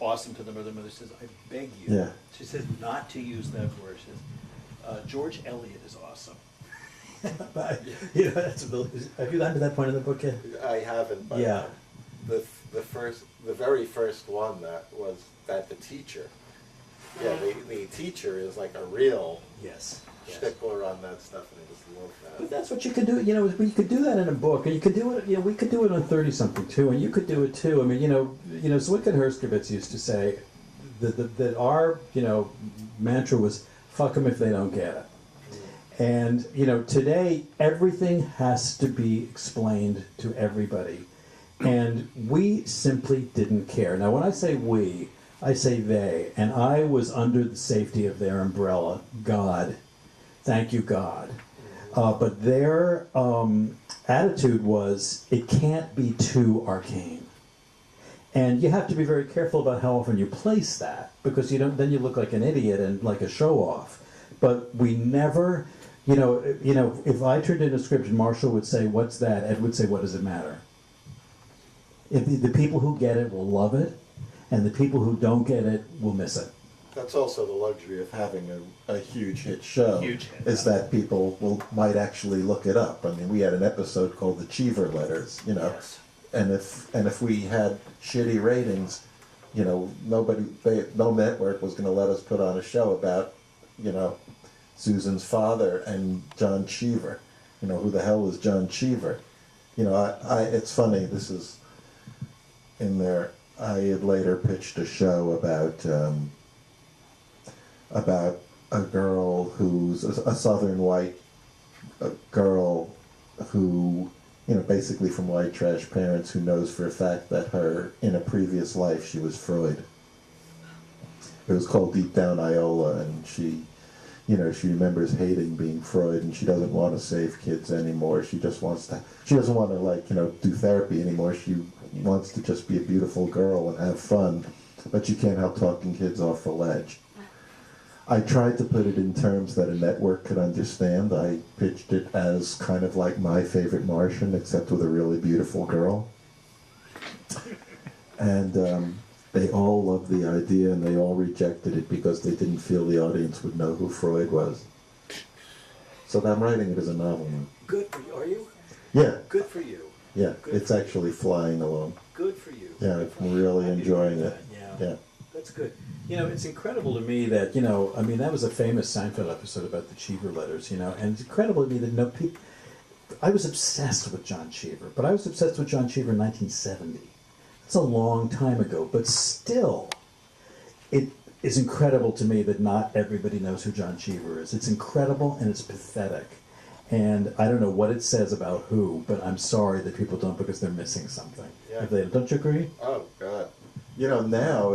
awesome to the mother. The mother says, I beg you. Yeah. She says not to use that word. She says, George Eliot is awesome. But, have you gotten to that point in the book yet? I haven't, but Yeah. the very first one that was that the teacher. Yeah, the teacher is like a real Yes. stickler on that stuff, and I just love But that. that's what you could do. You could do that in a book, and you could do it. We could do it on 30-something too, and you could do it too. I mean, Zwickett Herskovitz used to say that our mantra was "fuck them if they don't get it," And, you know, today everything has to be explained to everybody. And we simply didn't care. Now, when I say we, I say they. And I was under the safety of their umbrella. God. Thank you, God. But their attitude was, it can't be too arcane. And you have to be very careful about how often you place that, because then you look like an idiot and like a show-off. But we never, you know, if I turned in a script and Marshall would say, "What's that?" Ed would say, "What does it matter?" If the people who get it will love it, and the people who don't get it will miss it. That's also the luxury of having a huge hit show, Huge hit. is that people might actually look it up. I mean, we had an episode called The Cheever Letters, you know, Yes. and if we had shitty ratings, you know, no network was going to let us put on a show about, you know, Susan's father and John Cheever. You know, who the hell is John Cheever? You know, it's funny, this is in there. I had later pitched a show about a girl who's a southern white girl who, you know, basically from white trash parents, who knows for a fact that in a previous life, she was Freud. It was called Deep Down Iola, and she remembers hating being Freud, and she doesn't want to save kids anymore. She doesn't want to, like, you know, do therapy anymore. She wants to just be a beautiful girl and have fun, but you can't help talking kids off the ledge. I tried to put it in terms that a network could understand. I pitched it as kind of like My Favorite Martian, except with a really beautiful girl. And they all loved the idea, and they all rejected it because they didn't feel the audience would know who Freud was. So I'm writing it as a novel now. Good for you. Are you? Yeah, Good for you. yeah, it's actually flying along. Good for you. Yeah, I'm really enjoying it. Yeah. Yeah. That's good. You know, it's incredible to me that, you know, I mean, that was a famous Seinfeld episode about the Cheever letters, you know, and it's incredible to me that people, I was obsessed with John Cheever, but I was obsessed with John Cheever in 1970. That's a long time ago, but still, it is incredible to me that not everybody knows who John Cheever is. It's incredible and it's pathetic. And I don't know what it says about who, but I'm sorry that people don't, because they're missing something. Yeah. Don't you agree? Oh, God. You know, now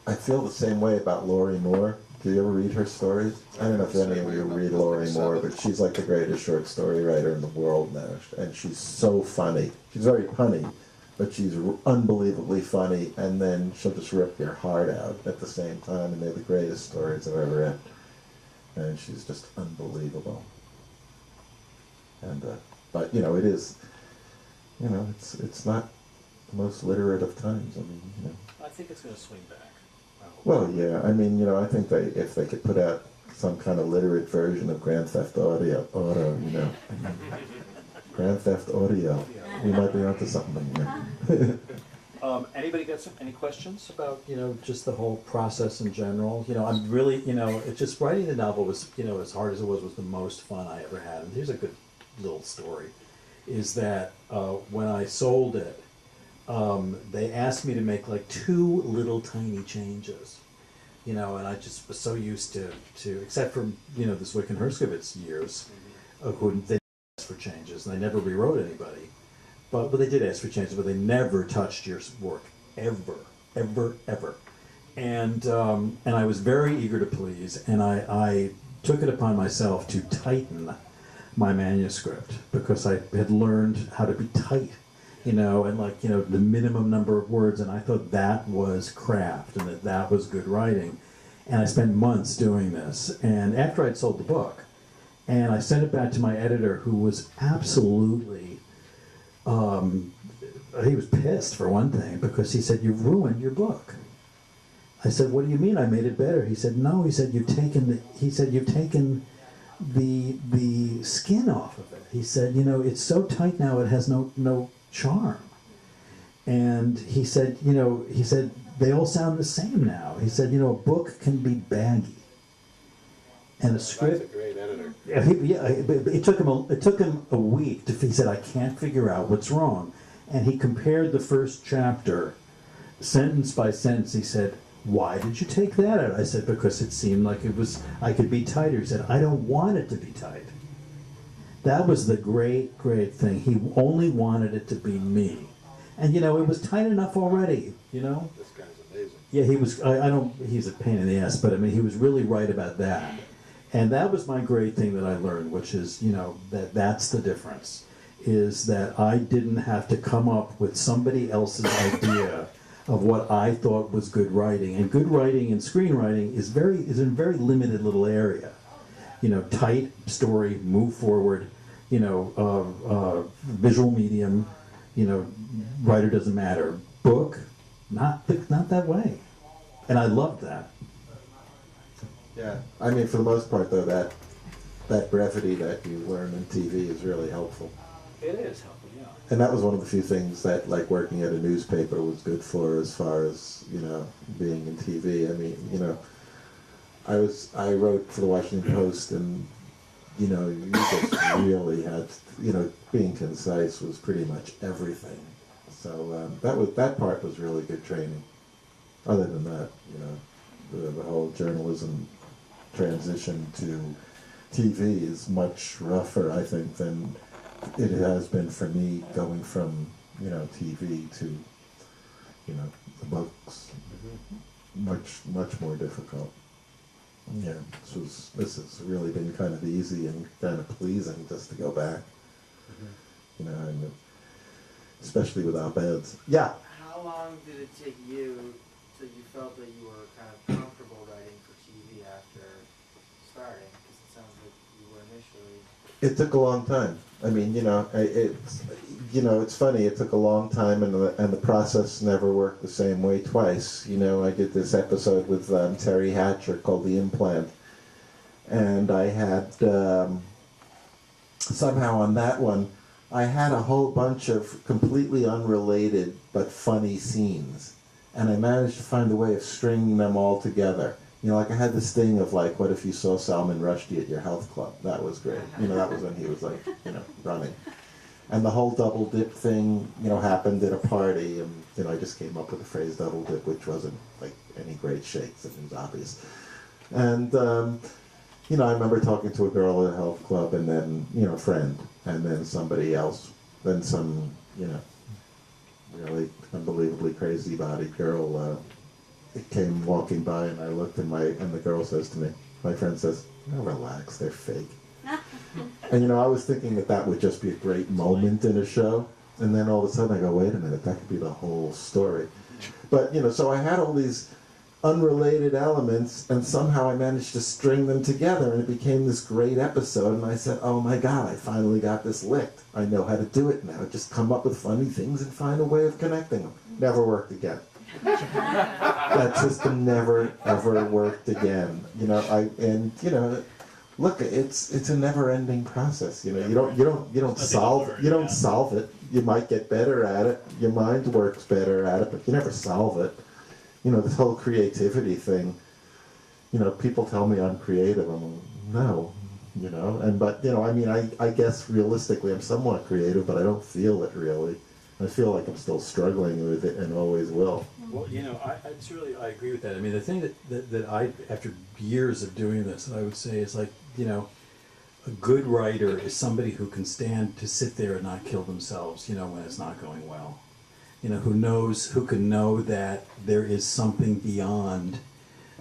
I feel the same way about Lori Moore. Do you ever read her stories? I don't know if any of you read Lori Moore, but she's like the greatest short story writer in the world now. And she's so funny. She's very punny, but she's unbelievably funny, and then she'll just rip your heart out at the same time, and they're the greatest stories I've ever read. And she's just unbelievable. And, but, you know, it is, you know, it's not the most literate of times. I mean, you know. I think it's going to swing back. Well, yeah, I mean, you know, I think if they could put out some kind of literate version of Grand Theft Auto, you know. Grand Theft Audio. We might be onto something, you know. Anybody got any questions about, you know, just the whole process in general? You know, I'm really, you know, it's just writing the novel was, you know, as hard as it was the most fun I ever had. And here's a good little story, is that when I sold it, they asked me to make like 2 little tiny changes, you know, and I just was so used to except for, you know, this Wiccan Herskovitz years, who they didn't ask for changes, and they never rewrote anybody, but they did ask for changes, but they never touched your work, ever, and I was very eager to please, and I took it upon myself to tighten my manuscript, because I had learned how to be tight, you know, and like, you know, the minimum number of words, and I thought that was craft, and that was good writing. And I spent months doing this, and after I'd sold the book, and I sent it back to my editor, who was absolutely, he was pissed for one thing, because he said, "You've ruined your book." I said, "What do you mean I made it better?" He said, "No," he said, you've taken the skin off of it. He said, "You know, it's so tight now, it has no charm." And he said, you know, they all sound the same now. He said, you know, a book can be baggy, and a script. That's a great editor. Yeah, It took him a week he said, "I can't figure out what's wrong." And he compared the first chapter, sentence by sentence. He said, why did you take that out? I said, because it seemed like I could be tighter. He said, I don't want it to be tight. That was the great, great thing. He only wanted it to be me. And, it was tight enough already, This guy's amazing. Yeah, he was, he's a pain in the ass, but he was really right about that. And that was my great thing that I learned, which is, that's the difference, is that I didn't have to come up with somebody else's idea of what I thought was good writing. And good writing and screenwriting is in a very limited little area. Tight story, move forward, visual medium, writer doesn't matter. Book, not that way. And I loved that. Yeah, I mean, for the most part, though, that brevity that you learn in TV is really helpful. It is helpful, yeah. And that was one of the few things that, like, working at a newspaper was good for, as far as, being in TV. I mean, I wrote for the Washington Post, and, you just really had, being concise was pretty much everything. So that part was really good training. Other than that, the whole journalism transition to TV is much rougher, I think, than it has been for me going from, TV to, the books. Much more difficult. Yeah, this has really been kind of easy and kind of pleasing just to go back. And especially with op-eds. Yeah. How long did it take you till you felt that you were kind of comfortable writing for TV after starting? Because it sounds like you were initially... It took a long time. I mean, it's funny. It took a long time, and the process never worked the same way twice. I did this episode with Terry Hatcher called The Implant, and I had somehow on that one, I had a whole bunch of completely unrelated but funny scenes, and I managed to find a way of stringing them all together. Like I had this thing of like, what if you saw Salman Rushdie at your health club? That was great. That was when he was like, running. And the whole double dip thing, happened at a party, and, I just came up with the phrase double dip, which wasn't like any great shakes, it was obvious. And, I remember talking to a girl at a health club, and then, a friend, and then somebody else, then some, really unbelievably crazy-bodied girl, came walking by, and I looked, and the girl says to me, my friend says, "Oh, relax, they're fake." And I was thinking that would just be a great moment in a show, and then all of a sudden I go, wait a minute, that could be the whole story. But so I had all these unrelated elements, and somehow I managed to string them together, and it became this great episode, and I said, oh my God, I finally got this licked. I know how to do it now. Just come up with funny things and find a way of connecting them. Never worked again. That system never ever worked again. Look, it's a never-ending process. You don't solve it. You might get better at it. Your mind works better at it, but you never solve it. This whole creativity thing. People tell me I'm creative. I'm like, no, I guess realistically I'm somewhat creative, but I don't feel it really. I feel like I'm still struggling with it and always will. Well, I agree with that. I mean, the thing that I, after years of doing this, I would say is like, a good writer is somebody who can stand to sit there and not kill themselves, when it's not going well. Who can know that there is something beyond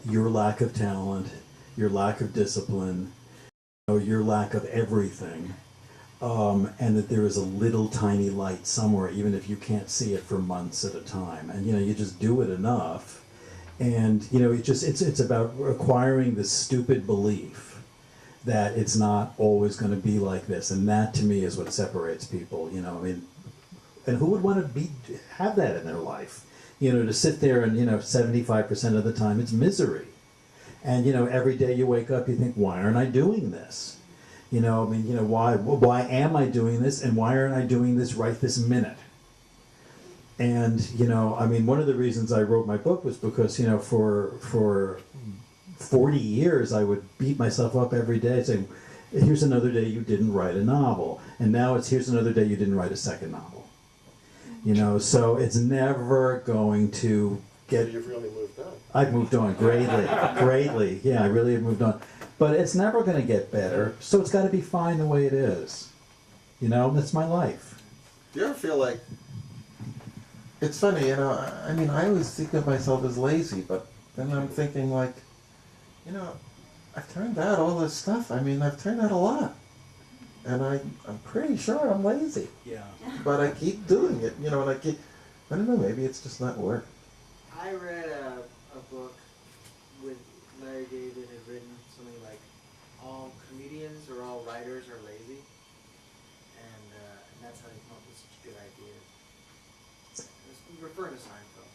your lack of talent, your lack of discipline, your lack of everything. And that there is a little tiny light somewhere, even if you can't see it for months at a time. And you just do it enough, and it's about acquiring this stupid belief that it's not always going to be like this. And that to me is what separates people. And who would want to have that in their life? To sit there and 75% of the time it's misery, and every day you wake up you think, why aren't I doing this? Why am I doing this, and why aren't I doing this right this minute? And, one of the reasons I wrote my book was because, for 40 years I would beat myself up every day saying, here's another day you didn't write a novel. And now here's another day you didn't write a second novel. So it's never going to get... So you've really moved on. I've moved on greatly, greatly. Yeah, I really have moved on. But it's never going to get better, so it's got to be fine the way it is. You know, that's my life. Do you ever feel like, it's funny, you know, I mean, I always think of myself as lazy, but then I'm thinking like, you know, I've turned out all this stuff. I mean, I've turned out a lot. And I'm pretty sure I'm lazy. Yeah. But I keep doing it, you know, and I don't know, maybe it's just not work. I read a book with Larry David had written something like all comedians or all writers are lazy, and that's how they come up with such good ideas. It's referring to Seinfeld.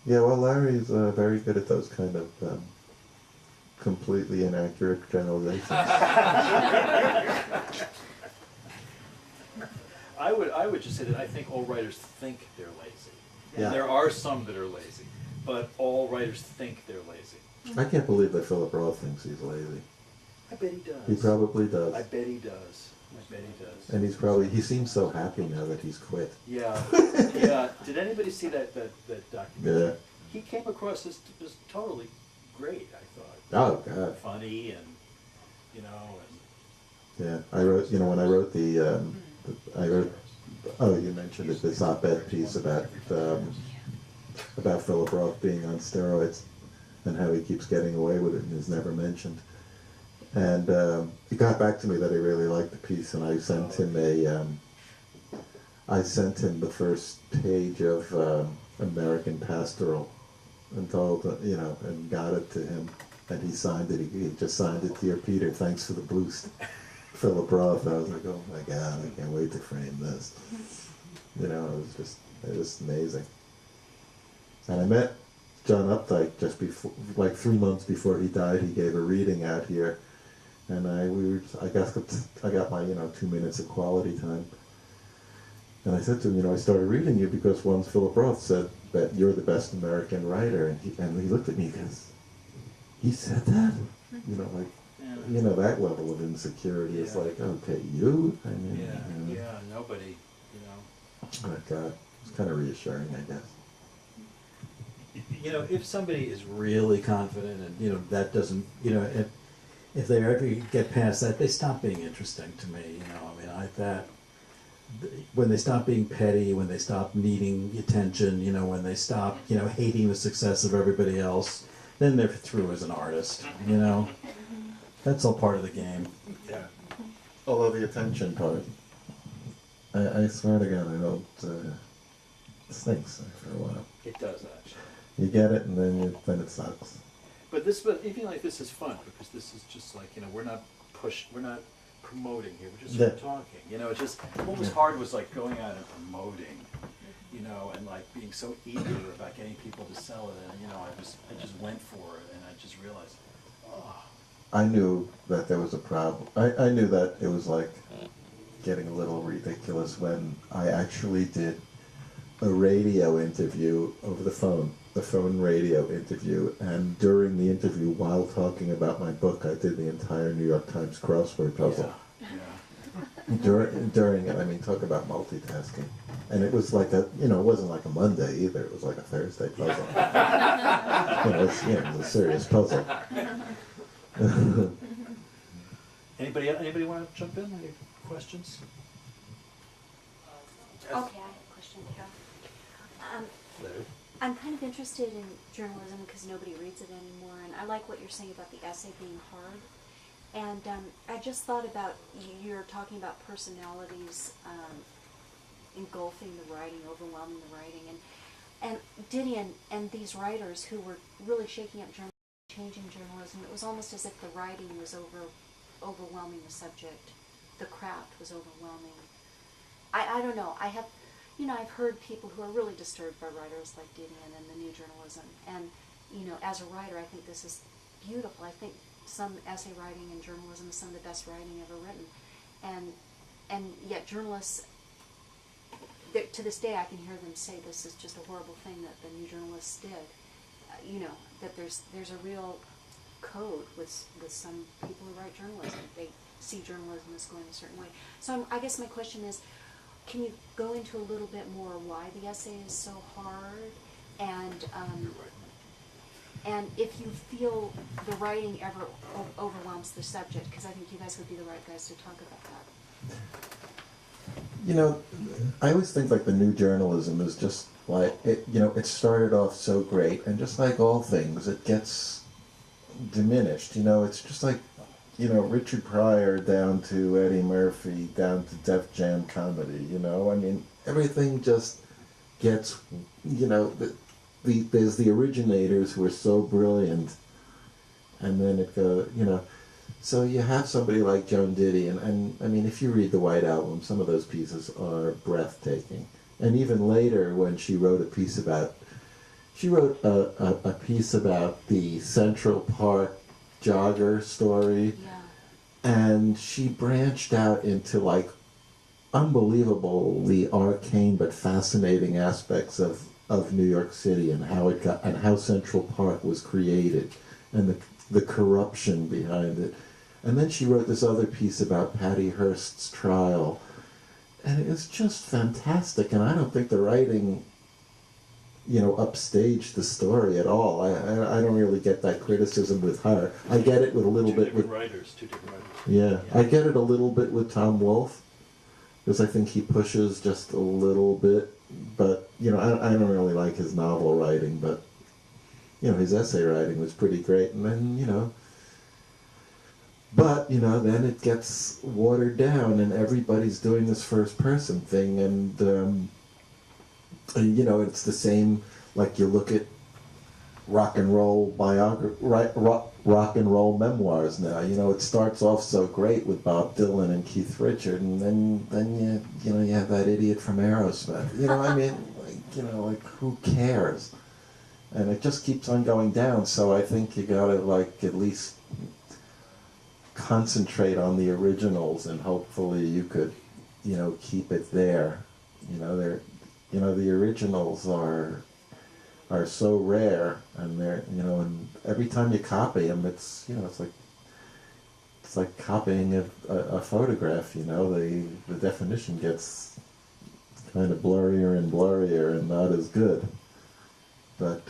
Yeah, well, Larry's very good at those kind of completely inaccurate generalizations. I would just say that I think all writers think they're lazy. Yeah. And there are some that are lazy, but all writers think they're lazy. I can't believe that Philip Roth thinks he's lazy. I bet he does. He probably does. I bet he does. I bet he does. And he seems so happy now that he's quit. Yeah. Yeah. Did anybody see that documentary? Yeah. He came across as totally great, I thought. Oh, God. Funny and, you know, and Yeah, I wrote, you know, when I wrote oh, you mentioned it, this op-ed piece about Philip Roth being on steroids and how he keeps getting away with it and is never mentioned. And he got back to me that he really liked the piece, and I sent him the first page of American Pastoral and told, you know, and got it to him. And he signed it. He just signed it, "Dear Peter, thanks for the boost." Philip Roth. I was like, oh my God, I can't wait to frame this. You know, it was amazing. And I met John Updike just before, like 3 months before he died. He gave a reading out here, and I got my 2 minutes of quality time. And I said to him, you know, I started reading you because once Philip Roth said that you're the best American writer, and he looked at me and goes, he said that? You know, like, you know, that level of insecurity is like, okay, you? I mean, you know. Yeah, nobody, you know. But it's kind of reassuring, I guess. You know, if somebody is really confident and, you know, that doesn't, you know, if they ever get past that, they stop being interesting to me, you know. I mean, when they stop being petty, when they stop needing attention, you know, when they stop, you know, hating the success of everybody else, then they're through as an artist, you know. That's all part of the game. Yeah. Although the attention part, I swear to God, I don't, it stinks after a while. It does, actually. You get it, and then it sucks. But even like this is fun, because this is just like, you know, we're not promoting here, we're just Yeah. talking, you know. It's just, what was hard was like going out and promoting, you know, and like being so eager about getting people to sell it, and, you know, I just went for it, and I just realized, oh. I knew that there was a problem. I knew that it was like getting a little ridiculous when I actually did a radio interview over the phone radio interview, and during the interview, while talking about my book, I did the entire New York Times crossword puzzle. Yeah. During it, I mean, talk about multitasking. And it was like it wasn't like a Monday either, it was like a Thursday puzzle. It was a serious puzzle. Anybody want to jump in? Any questions? Okay, I have a question, Carol. I'm kind of interested in journalism because nobody reads it anymore, and I like what you're saying about the essay being hard. And I just thought about, you're talking about personalities engulfing the writing, overwhelming the writing, and Didion and these writers who were really shaking up journalism, changing journalism, it was almost as if the writing was overwhelming the subject. The craft was overwhelming. I don't know. I've heard people who are really disturbed by writers like Didion and the new journalism. And, you know, as a writer, I think this is beautiful. I think some essay writing and journalism is some of the best writing ever written. And yet journalists, to this day, I can hear them say this is just a horrible thing that the new journalists did. That there's a real code with some people who write journalism. They see journalism as going a certain way. So I guess my question is, can you go into a little bit more why the essay is so hard, and And if you feel the writing ever overwhelms the subject, because I think you guys would be the right guys to talk about that. You know, I always think like the new journalism is just like, it started off so great, and just like all things, it gets diminished. It's just like, Richard Pryor down to Eddie Murphy, down to Def Jam comedy, I mean, everything just gets, there's the originators who are so brilliant, and then it goes, so you have somebody like Joan Didion, and I mean, if you read the White Album, some of those pieces are breathtaking. And even later, when she wrote a piece about the Central Park jogger story, Yeah. and she branched out into like unbelievably arcane but fascinating aspects of New York City, and how Central Park was created, and the corruption behind it. And then she wrote this other piece about Patty Hearst's trial, and it was just fantastic. And I don't think the writing, upstaged the story at all. I don't really get that criticism with her. I get it with a little bit with two different writers. Yeah, I get it a little bit with Tom Wolfe, because I think he pushes just a little bit. But I don't really like his novel writing, but his essay writing was pretty great. And then but then it gets watered down, and everybody's doing this first person thing, and it's the same. Like you look at rock and roll rock and roll memoirs now. It starts off so great with Bob Dylan and Keith Richard, and then you have that idiot from Aerosmith. I mean, like who cares? And it just keeps on going down. So I think you gotta at least concentrate on the originals, and hopefully you could, keep it there. The originals are so rare, and they're, and every time you copy them, it's like copying a photograph. The definition gets kind of blurrier and blurrier and not as good. But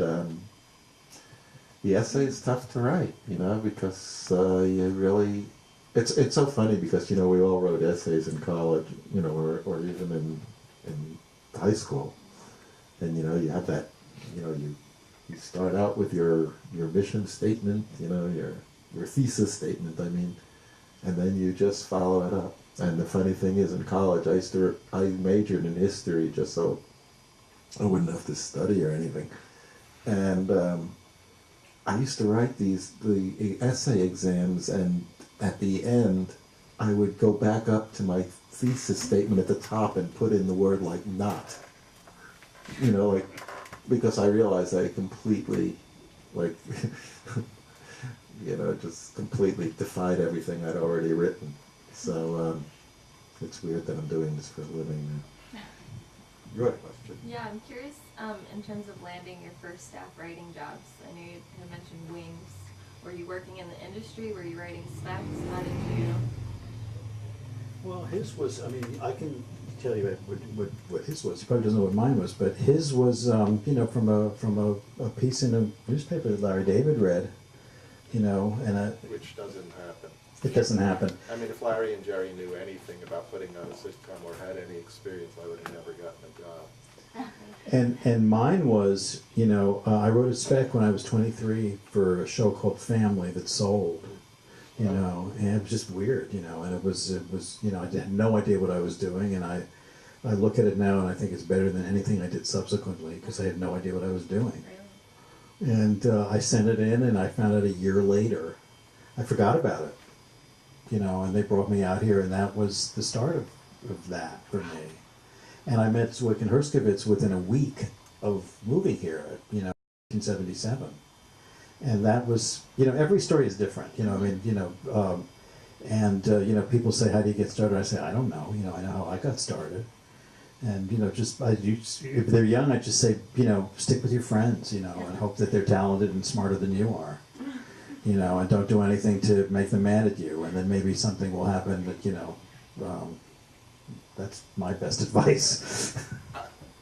the essay is tough to write, because you really, it's so funny because, we all wrote essays in college, or even in high school. And, you have that, you start out with your mission statement, your thesis statement, I mean, and then you just follow it up. And the funny thing is, in college, I majored in history just so I wouldn't have to study or anything. And I used to write the essay exams, and at the end, I would go back up to my thesis statement at the top and put in the word like "not," because I realized I completely, just completely defied everything I'd already written. So it's weird that I'm doing this for a living now. You had a question. Yeah, I'm curious in terms of landing your first staff writing jobs. I know you had mentioned Wings. Were you working in the industry? Were you writing specs? How did you? Well, his was, I mean, I can tell you what his was. He probably doesn't know what mine was, but his was, from a piece in a newspaper that Larry David read, and Which doesn't happen. it doesn't happen. I mean, if Larry and Jerry knew anything about putting on a sitcom or had any experience, I would have never gotten a job. And mine was, I wrote a spec when I was 23 for a show called Family that sold, and it was just weird, and it was, I had no idea what I was doing, and I look at it now and I think it's better than anything I did subsequently because I had no idea what I was doing. And I sent it in, and I found out a year later. I forgot about it, and they brought me out here, and that was the start of that for me. And I met Zwick and Herskovitz within a week of moving here, 1977. And that was, every story is different, people say, how do you get started? I say, I don't know, I know how I got started. And, if they're young, I just say, stick with your friends, and hope that they're talented and smarter than you are, and don't do anything to make them mad at you. And then maybe something will happen that, that's my best advice.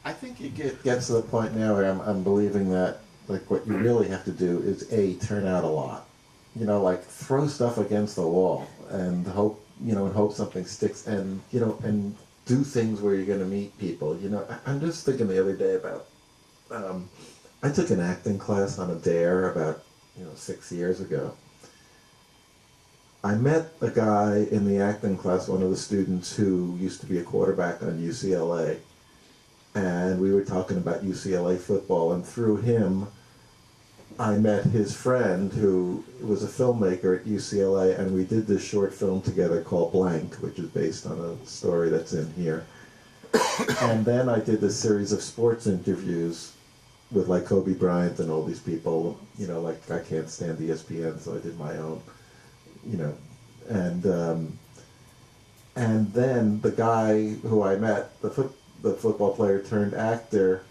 I think you get to the point now where I'm believing that like what you really have to do is turn out a lot. You know, like throw stuff against the wall and hope, and hope something sticks, and, and do things where you're going to meet people. I'm just thinking the other day about, I took an acting class on a dare about, 6 years ago. I met a guy in the acting class, one of the students who used to be a quarterback on UCLA, and we were talking about UCLA football, and through him, I met his friend who was a filmmaker at UCLA, and we did this short film together called Blank, which is based on a story that's in here. And then I did this series of sports interviews with like Kobe Bryant and all these people, like I can't stand ESPN, so I did my own, and then the guy who I met, the football player turned actor,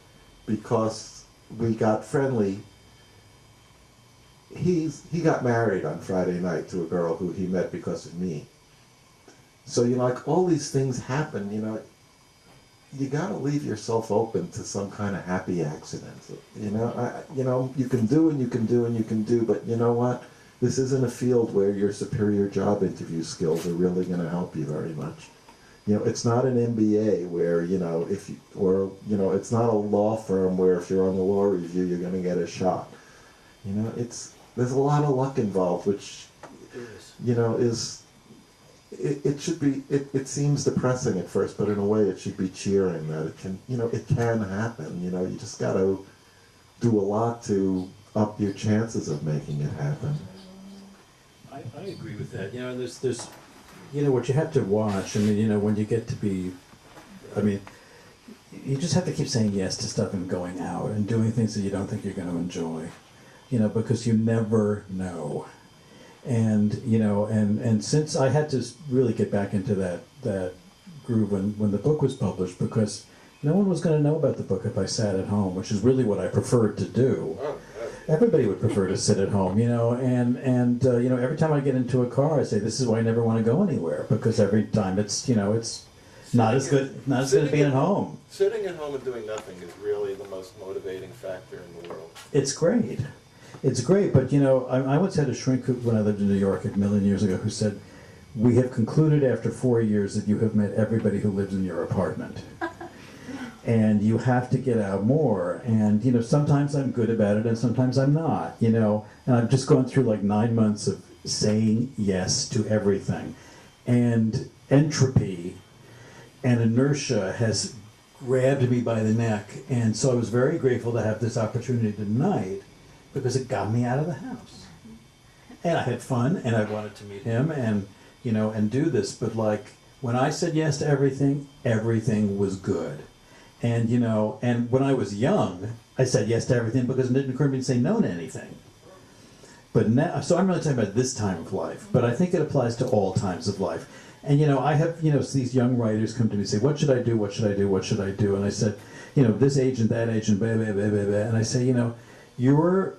because we got friendly. He got married on Friday night to a girl who he met because of me. So, like all these things happen, you gotta leave yourself open to some kind of happy accident. You can do and you can do and you can do, but you know what? This isn't a field where your superior job interview skills are really gonna help you very much. It's not an MBA where, it's not a law firm where if you're on the law review, you're gonna get a shot. There's a lot of luck involved, which, it should be, it seems depressing at first, but in a way it should be cheering that it can, it can happen. You just gotta do a lot to up your chances of making it happen. I agree with that. There's what you have to watch. When you get to be, you just have to keep saying yes to stuff and going out and doing things that you don't think you're going to enjoy. Because you never know. And, and since I had to really get back into that groove when the book was published, because no one was going to know about the book if I sat at home, which is really what I preferred to do. Everybody would prefer to sit at home, and every time I get into a car, I say, this is why I never want to go anywhere, because every time it's not as good as being at home. Sitting at home and doing nothing is really the most motivating factor in the world. It's great. It's great, but I once had a shrink when I lived in New York a million years ago who said, we have concluded after 4 years that you have met everybody who lives in your apartment. And you have to get out more. And, sometimes I'm good about it and sometimes I'm not, and I've just gone through like 9 months of saying yes to everything. And entropy and inertia has grabbed me by the neck. And so I was very grateful to have this opportunity tonight, because it got me out of the house. And I had fun, and I wanted to meet him and, and do this. But like, when I said yes to everything, everything was good. And, and when I was young, I said yes to everything because it didn't occur to me to say no to anything. But now, so I'm really talking about this time of life, but I think it applies to all times of life. And, I have, these young writers come to me and say, what should I do, what should I do, what should I do? And I said, this agent, that agent, blah, blah, blah, blah, blah. And I say, your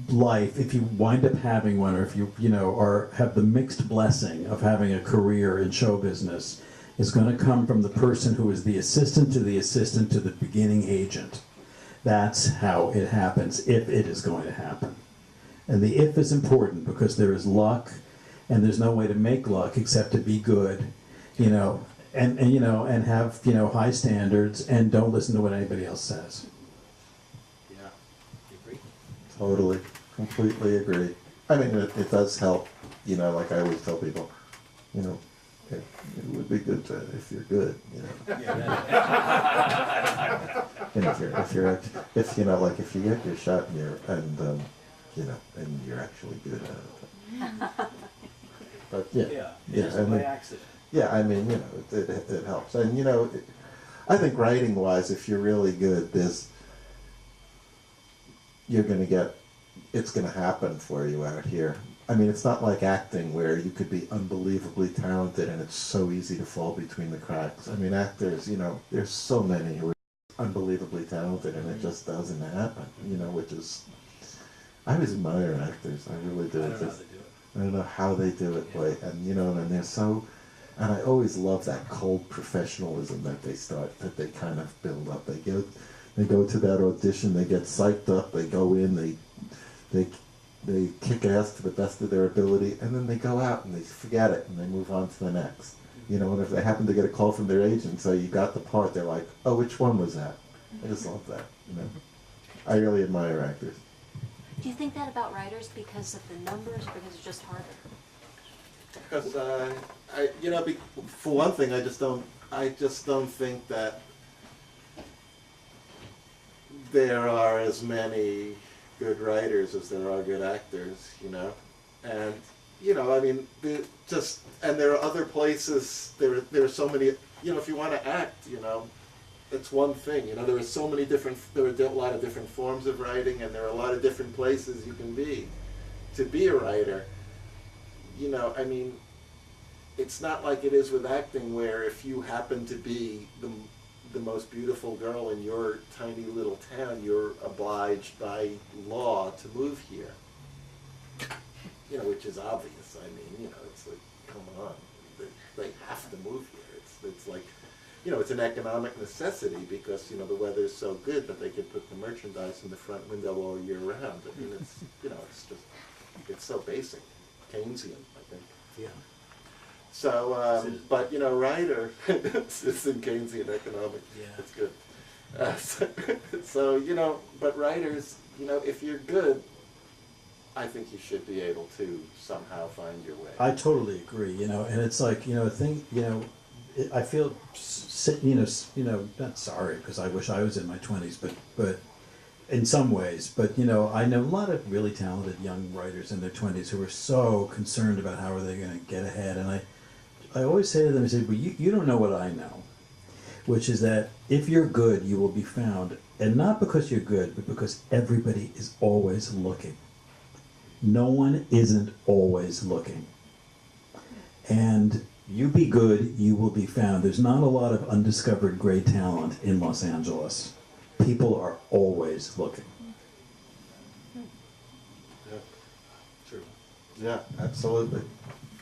life, if you wind up having one, or if you, or have the mixed blessing of having a career in show business, is going to come from the person who is the assistant to the beginning agent. That's how it happens, if it is going to happen. And the if is important, because there is luck, and there's no way to make luck except to be good, and have, high standards, and don't listen to what anybody else says. Totally, completely agree. It does help, like I always tell people, it would be good if you're good, And if you get your shot and you're actually good at it. But by accident. It helps. And I think writing wise, if you're really good, it's going to happen for you out here. It's not like acting where you could be unbelievably talented and it's so easy to fall between the cracks. Actors, there's so many who are unbelievably talented and it just doesn't happen, which is, I always admire actors, I really do. I don't know how they do it, boy. And and they're so, and I always love that cold professionalism that they kind of build up. They go to that audition, they get psyched up, they go in, they kick ass to the best of their ability, and then they go out and they forget it and they move on to the next. You know, and if they happen to get a call from their agent, so you got the part, they're like, oh, which one was that? I just love that, you know. I really admire actors. Do you think that about writers because of the numbers or because it's just harder? Because for one thing, I just don't think that there are as many good writers as there are good actors, you know, and you know, I mean, and there are other places. There are so many. You know, if you want to act, you know, it's one thing. You know, there are so many different. There are a lot of different forms of writing, and there are a lot of different places you can be to be a writer. You know, I mean, it's not like it is with acting, where if you happen to be the most beautiful girl in your tiny little town, you're obliged by law to move here. You know, which is obvious. I mean, you know, it's like, come on, they have to move here. It's like, you know, it's an economic necessity because, you know, the weather's so good that they could put the merchandise in the front window all year round. I mean, it's, you know, it's so basic, Keynesian, I think. Yeah. So, but, you know, writer, it's in Keynesian economics. Yeah. It's good. So, you know, but writers, you know, if you're good, I think you should be able to somehow find your way. I totally agree, you know, and it's like, you know, I feel, not sorry, because I wish I was in my 20s, but in some ways, but, you know, I know a lot of really talented young writers in their 20s who are so concerned about how are they going to get ahead, and I always say to them, I say, well, you don't know what I know, which is that if you're good, you will be found, and not because you're good, but because everybody is always looking. No one isn't always looking. And you be good, you will be found. There's not a lot of undiscovered great talent in Los Angeles. People are always looking. Yeah, true. Yeah, absolutely.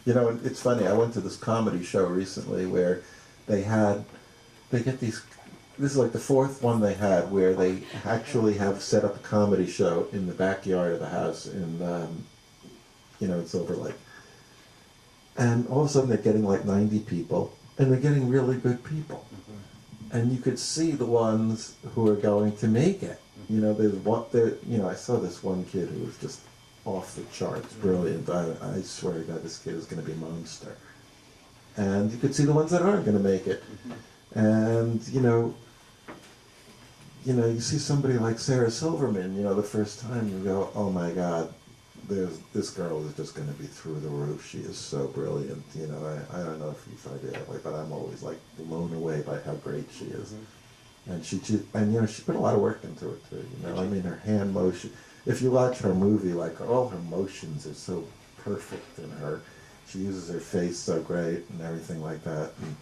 You know, it's funny, I went to this comedy show recently where they get these, this is like the fourth one they had, where they actually have set up a comedy show in the backyard of the house in, you know, in Silver Lake. And all of a sudden they're getting like 90 people, and they're getting really good people. Mm-hmm. And you could see the ones who are going to make it. Mm-hmm. You know, you know, I saw this one kid who was just off the charts, brilliant. I swear to God, this kid is going to be a monster. And you could see the ones that aren't going to make it. Mm-hmm. And, you know, you see somebody like Sarah Silverman, you know, the first time you go, oh my God, this girl is just going to be through the roof. She is so brilliant. You know, I don't know if you find it that way, but I'm always like blown away by how great she is. Mm-hmm. And you know, she put a lot of work into it too. You know, I mean, her hand motion. If you watch her movie, like all her motions are so perfect in her. She uses her face so great and everything like that. And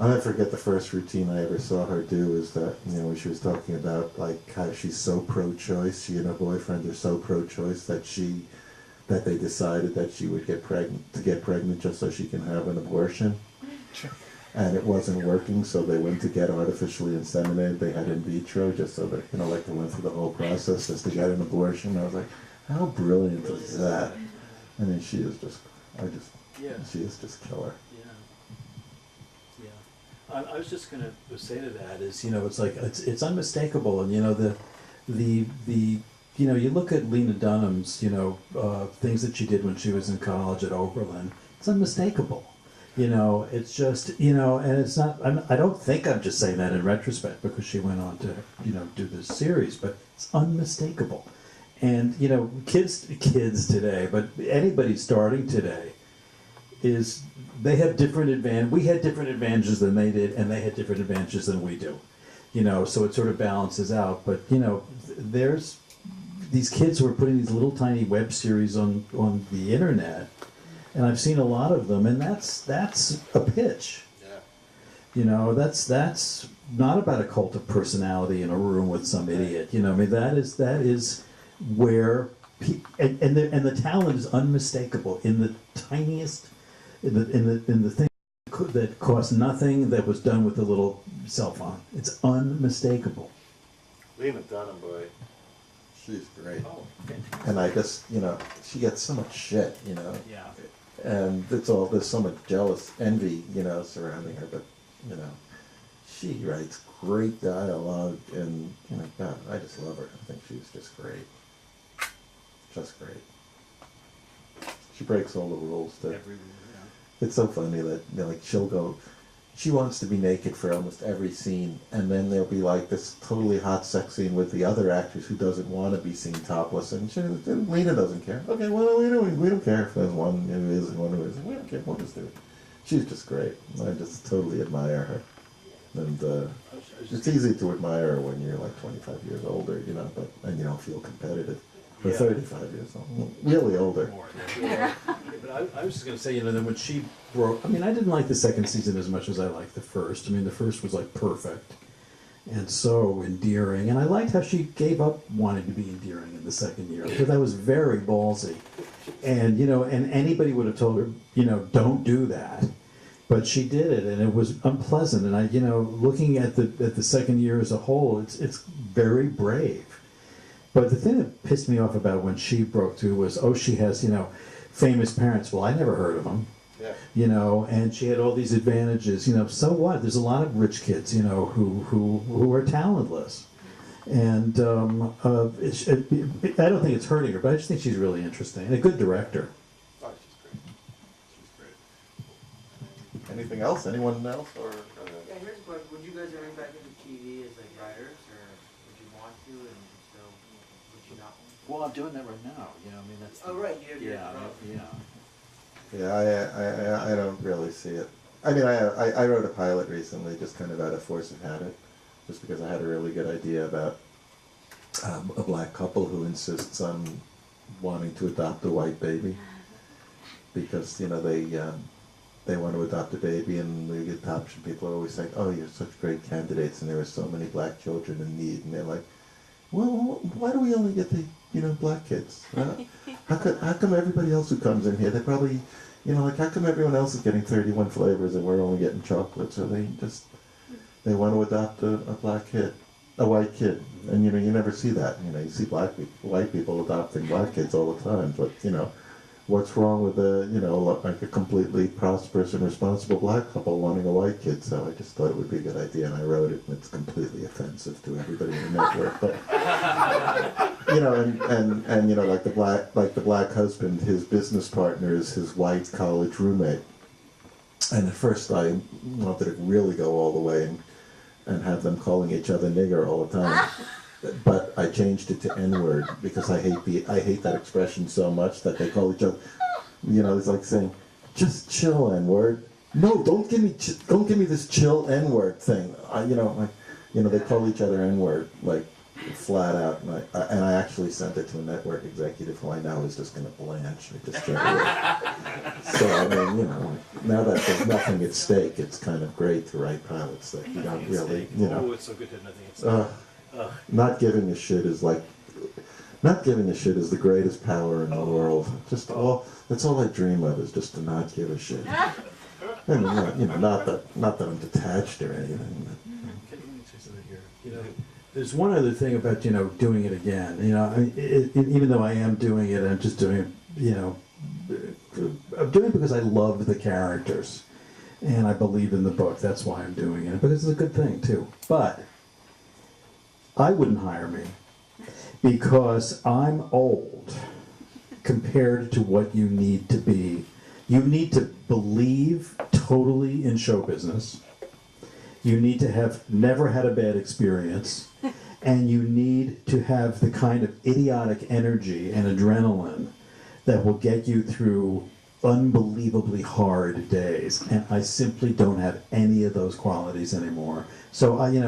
I'll never forget the first routine I ever saw her do is that, you know, when she was talking about like how she's so pro-choice, she and her boyfriend are so pro-choice that they decided that she would get pregnant just so she can have an abortion. And it wasn't working, so they went to get artificially inseminated. They had in vitro just so that, you know, like they went through the whole process just to get an abortion. I was like, how brilliant is that? I mean, she is just killer. I was just going to say to that is, you know, it's like it's unmistakable, and you know the you know, you look at Lena Dunham's, you know, things that she did when she was in college at Oberlin. It's unmistakable, you know. It's just, you know, and it's not. I don't think I'm just saying that in retrospect because she went on to, you know, do this series, but it's unmistakable. And you know, kids today, but anybody starting today, is they have different we had different advantages than they did, and they had different advantages than we do, you know, so it sort of balances out. But you know, there's these kids who are putting these little tiny web series on the internet, and I've seen a lot of them, and that's a pitch. Yeah. You know, that's not about a cult of personality in a room with some idiot. You know, I mean, that is where and the talent is unmistakable in the tiniest. In the thing that cost nothing, that was done with a little cell phone. It's unmistakable. Lena Dunham, boy. She's great. Oh, fantastic. And I just, she gets so much shit, Yeah. and there's so much jealous envy, surrounding her, but, she writes great dialogue, and, God, I just love her. I think she's just great. Just great. She breaks all the rules, too. Every rule, It's so funny that, she'll go, she wants to be naked for almost every scene, and then there'll be like this totally hot sex scene with the other actress who doesn't want to be seen topless, and Lena doesn't care. Okay, what are we doing? We don't care if there's one who is and one who isn't. We don't care what is doing. She's just great. I just totally admire her. And it's easy to admire her when you're like 25 years older, and you don't feel competitive. Or Yeah. 35 years old. Really older. More, yeah. But I was just going to say, then when she broke, I didn't like the second season as much as I liked the first. The first was like perfect and so endearing. And I liked how she gave up wanting to be endearing in the second year, because that was very ballsy. And, and anybody would have told her, don't do that. But she did it, and it was unpleasant. And I, looking at the second year as a whole, it's very brave. But the thing that pissed me off about when she broke through was, she has, famous parents. Well, I never heard of them. Yeah. And she had all these advantages. So what? There's a lot of rich kids, who are talentless. And I don't think it's hurting her, but I just think she's really interesting and a good director. Oh, she's great. She's great. Anything else? Anyone else? Or Yeah, here's a question. Would you guys ever get back into TV as like writers, or would you want to, and so would you not want to? Well, I'm doing that right now. That's. Oh, right, you have your Yeah, I don't really see it. I wrote a pilot recently, just kind of out of force of habit, just because I had a really good idea about a black couple who insists on wanting to adopt a white baby, because they want to adopt a baby, and the adoption people are always saying, "Oh, you're such great candidates, and there are so many black children in need," and they're like, "Well, why do we only get the black kids? How come everybody else who comes in here, they probably, how come everyone else is getting 31 flavors and we're only getting chocolates?" Or they want to adopt a black kid, a white kid, and you never see that. You see white people adopting black kids all the time, but what's wrong with like a completely prosperous and responsible black couple wanting a white kid? So I just thought it would be a good idea, and I wrote it, and it's completely offensive to everybody in the network. But like the black husband, his business partner is his white college roommate. And at first I wanted to really go all the way and have them calling each other nigger all the time. But I changed it to N-word because I hate that expression so much that they call each other. It's like saying, "Just chill, N-word." No, don't give me this chill N-word thing. They call each other N-word like flat out, and I actually sent it to a network executive who I know is just going to blanch or just So now that there's nothing at stake, it's kind of great to write pilots that you don't really, Oh, it's so good to have nothing at stake. Not giving a shit is the greatest power in the world. That's all I dream of, is just to not give a shit. Not that I'm detached or anything. Let me say something here. There's one other thing about doing it again. Even though I am doing it, I'm just doing it. I'm doing it because I love the characters, and I believe in the book. That's why I'm doing it, because it's a good thing too. But I wouldn't hire me, because I'm old compared to what you need to be. You need to believe totally in show business. You need to have never had a bad experience. And you need to have the kind of idiotic energy and adrenaline that will get you through unbelievably hard days. And I simply don't have any of those qualities anymore. So and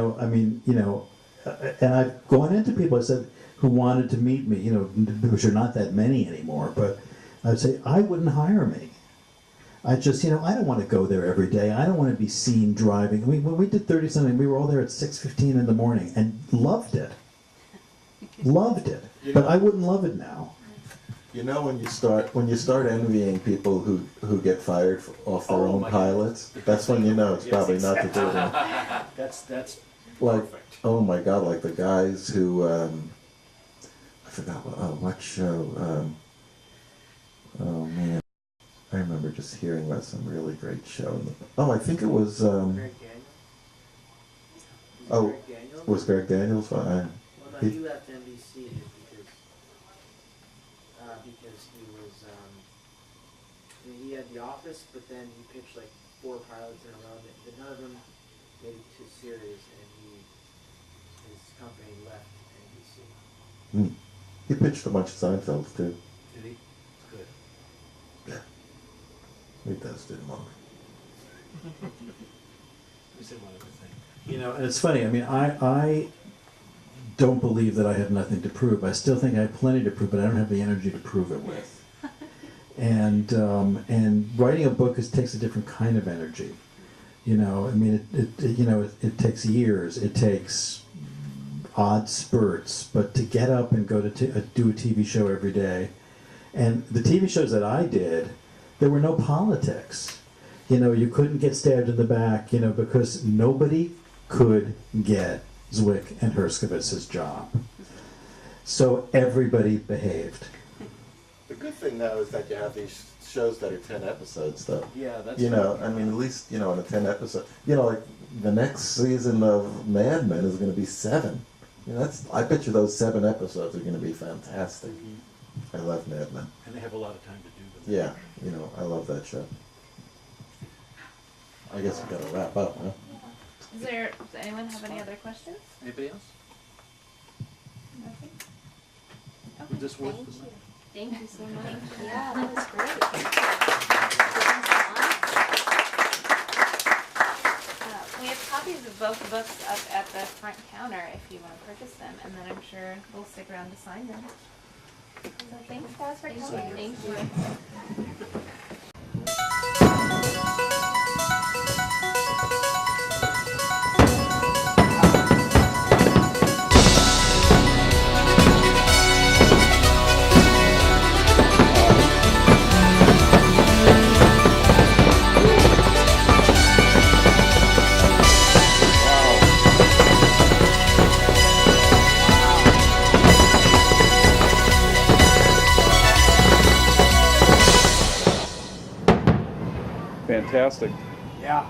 I've gone into people, I said, who wanted to meet me, which are not that many anymore, but I'd say, I wouldn't hire me. I just, I don't want to go there every day. I don't want to be seen driving. When we did 30-something, we were all there at 6:15 in the morning and loved it. Loved it. But I wouldn't love it now. When you start envying people who get fired off their own pilots, that's when it's probably not to do it. That's like, Perfect. oh my God, like the guys who, I forgot what show, oh man, I remember just hearing about some really great show. Oh, I think it was, Greg Daniels? Was it oh, Greg Daniels? was Greg Daniels? Well, Well, no, he- he left NBC just because he was, I mean, he had The Office, but then he pitched like 4 pilots in a row, but none of them made it to series, and his company left NBC. he pitched a bunch of Seinfelds too. Did he? It's good. Yeah. He does do them all. Let me say one other thing. You know, and it's funny. I mean, I don't believe that I have nothing to prove. I still think I have plenty to prove, but I don't have the energy to prove it with. And writing a book takes a different kind of energy. You know, I mean, it takes years. It takes odd spurts, but to get up and go to do a TV show every day, and the TV shows that I did, there were no politics. You know, you couldn't get stabbed in the back, you know, because nobody could get Zwick and Herskowitz's job. So everybody behaved. The good thing though is that you have these shows that are 10 episodes though. Yeah, that's You know, I mean, at least, you know, in a 10 episode, you know, like the next season of Mehlman is going to be 7. You know, I bet you those 7 episodes are going to be fantastic. I love Mehlman. And they have a lot of time to do them. Yeah, you know, I love that show. I guess we got to wrap up, huh? Does anyone have any other questions? Anybody else? Nothing? Would this work? Thank you. Thank you so much. Yeah, that was great. We have copies of both books up at the front counter if you want to purchase them, and then I'm sure we'll stick around to sign them. So thanks guys for coming. Thank you. Fantastic. Yeah.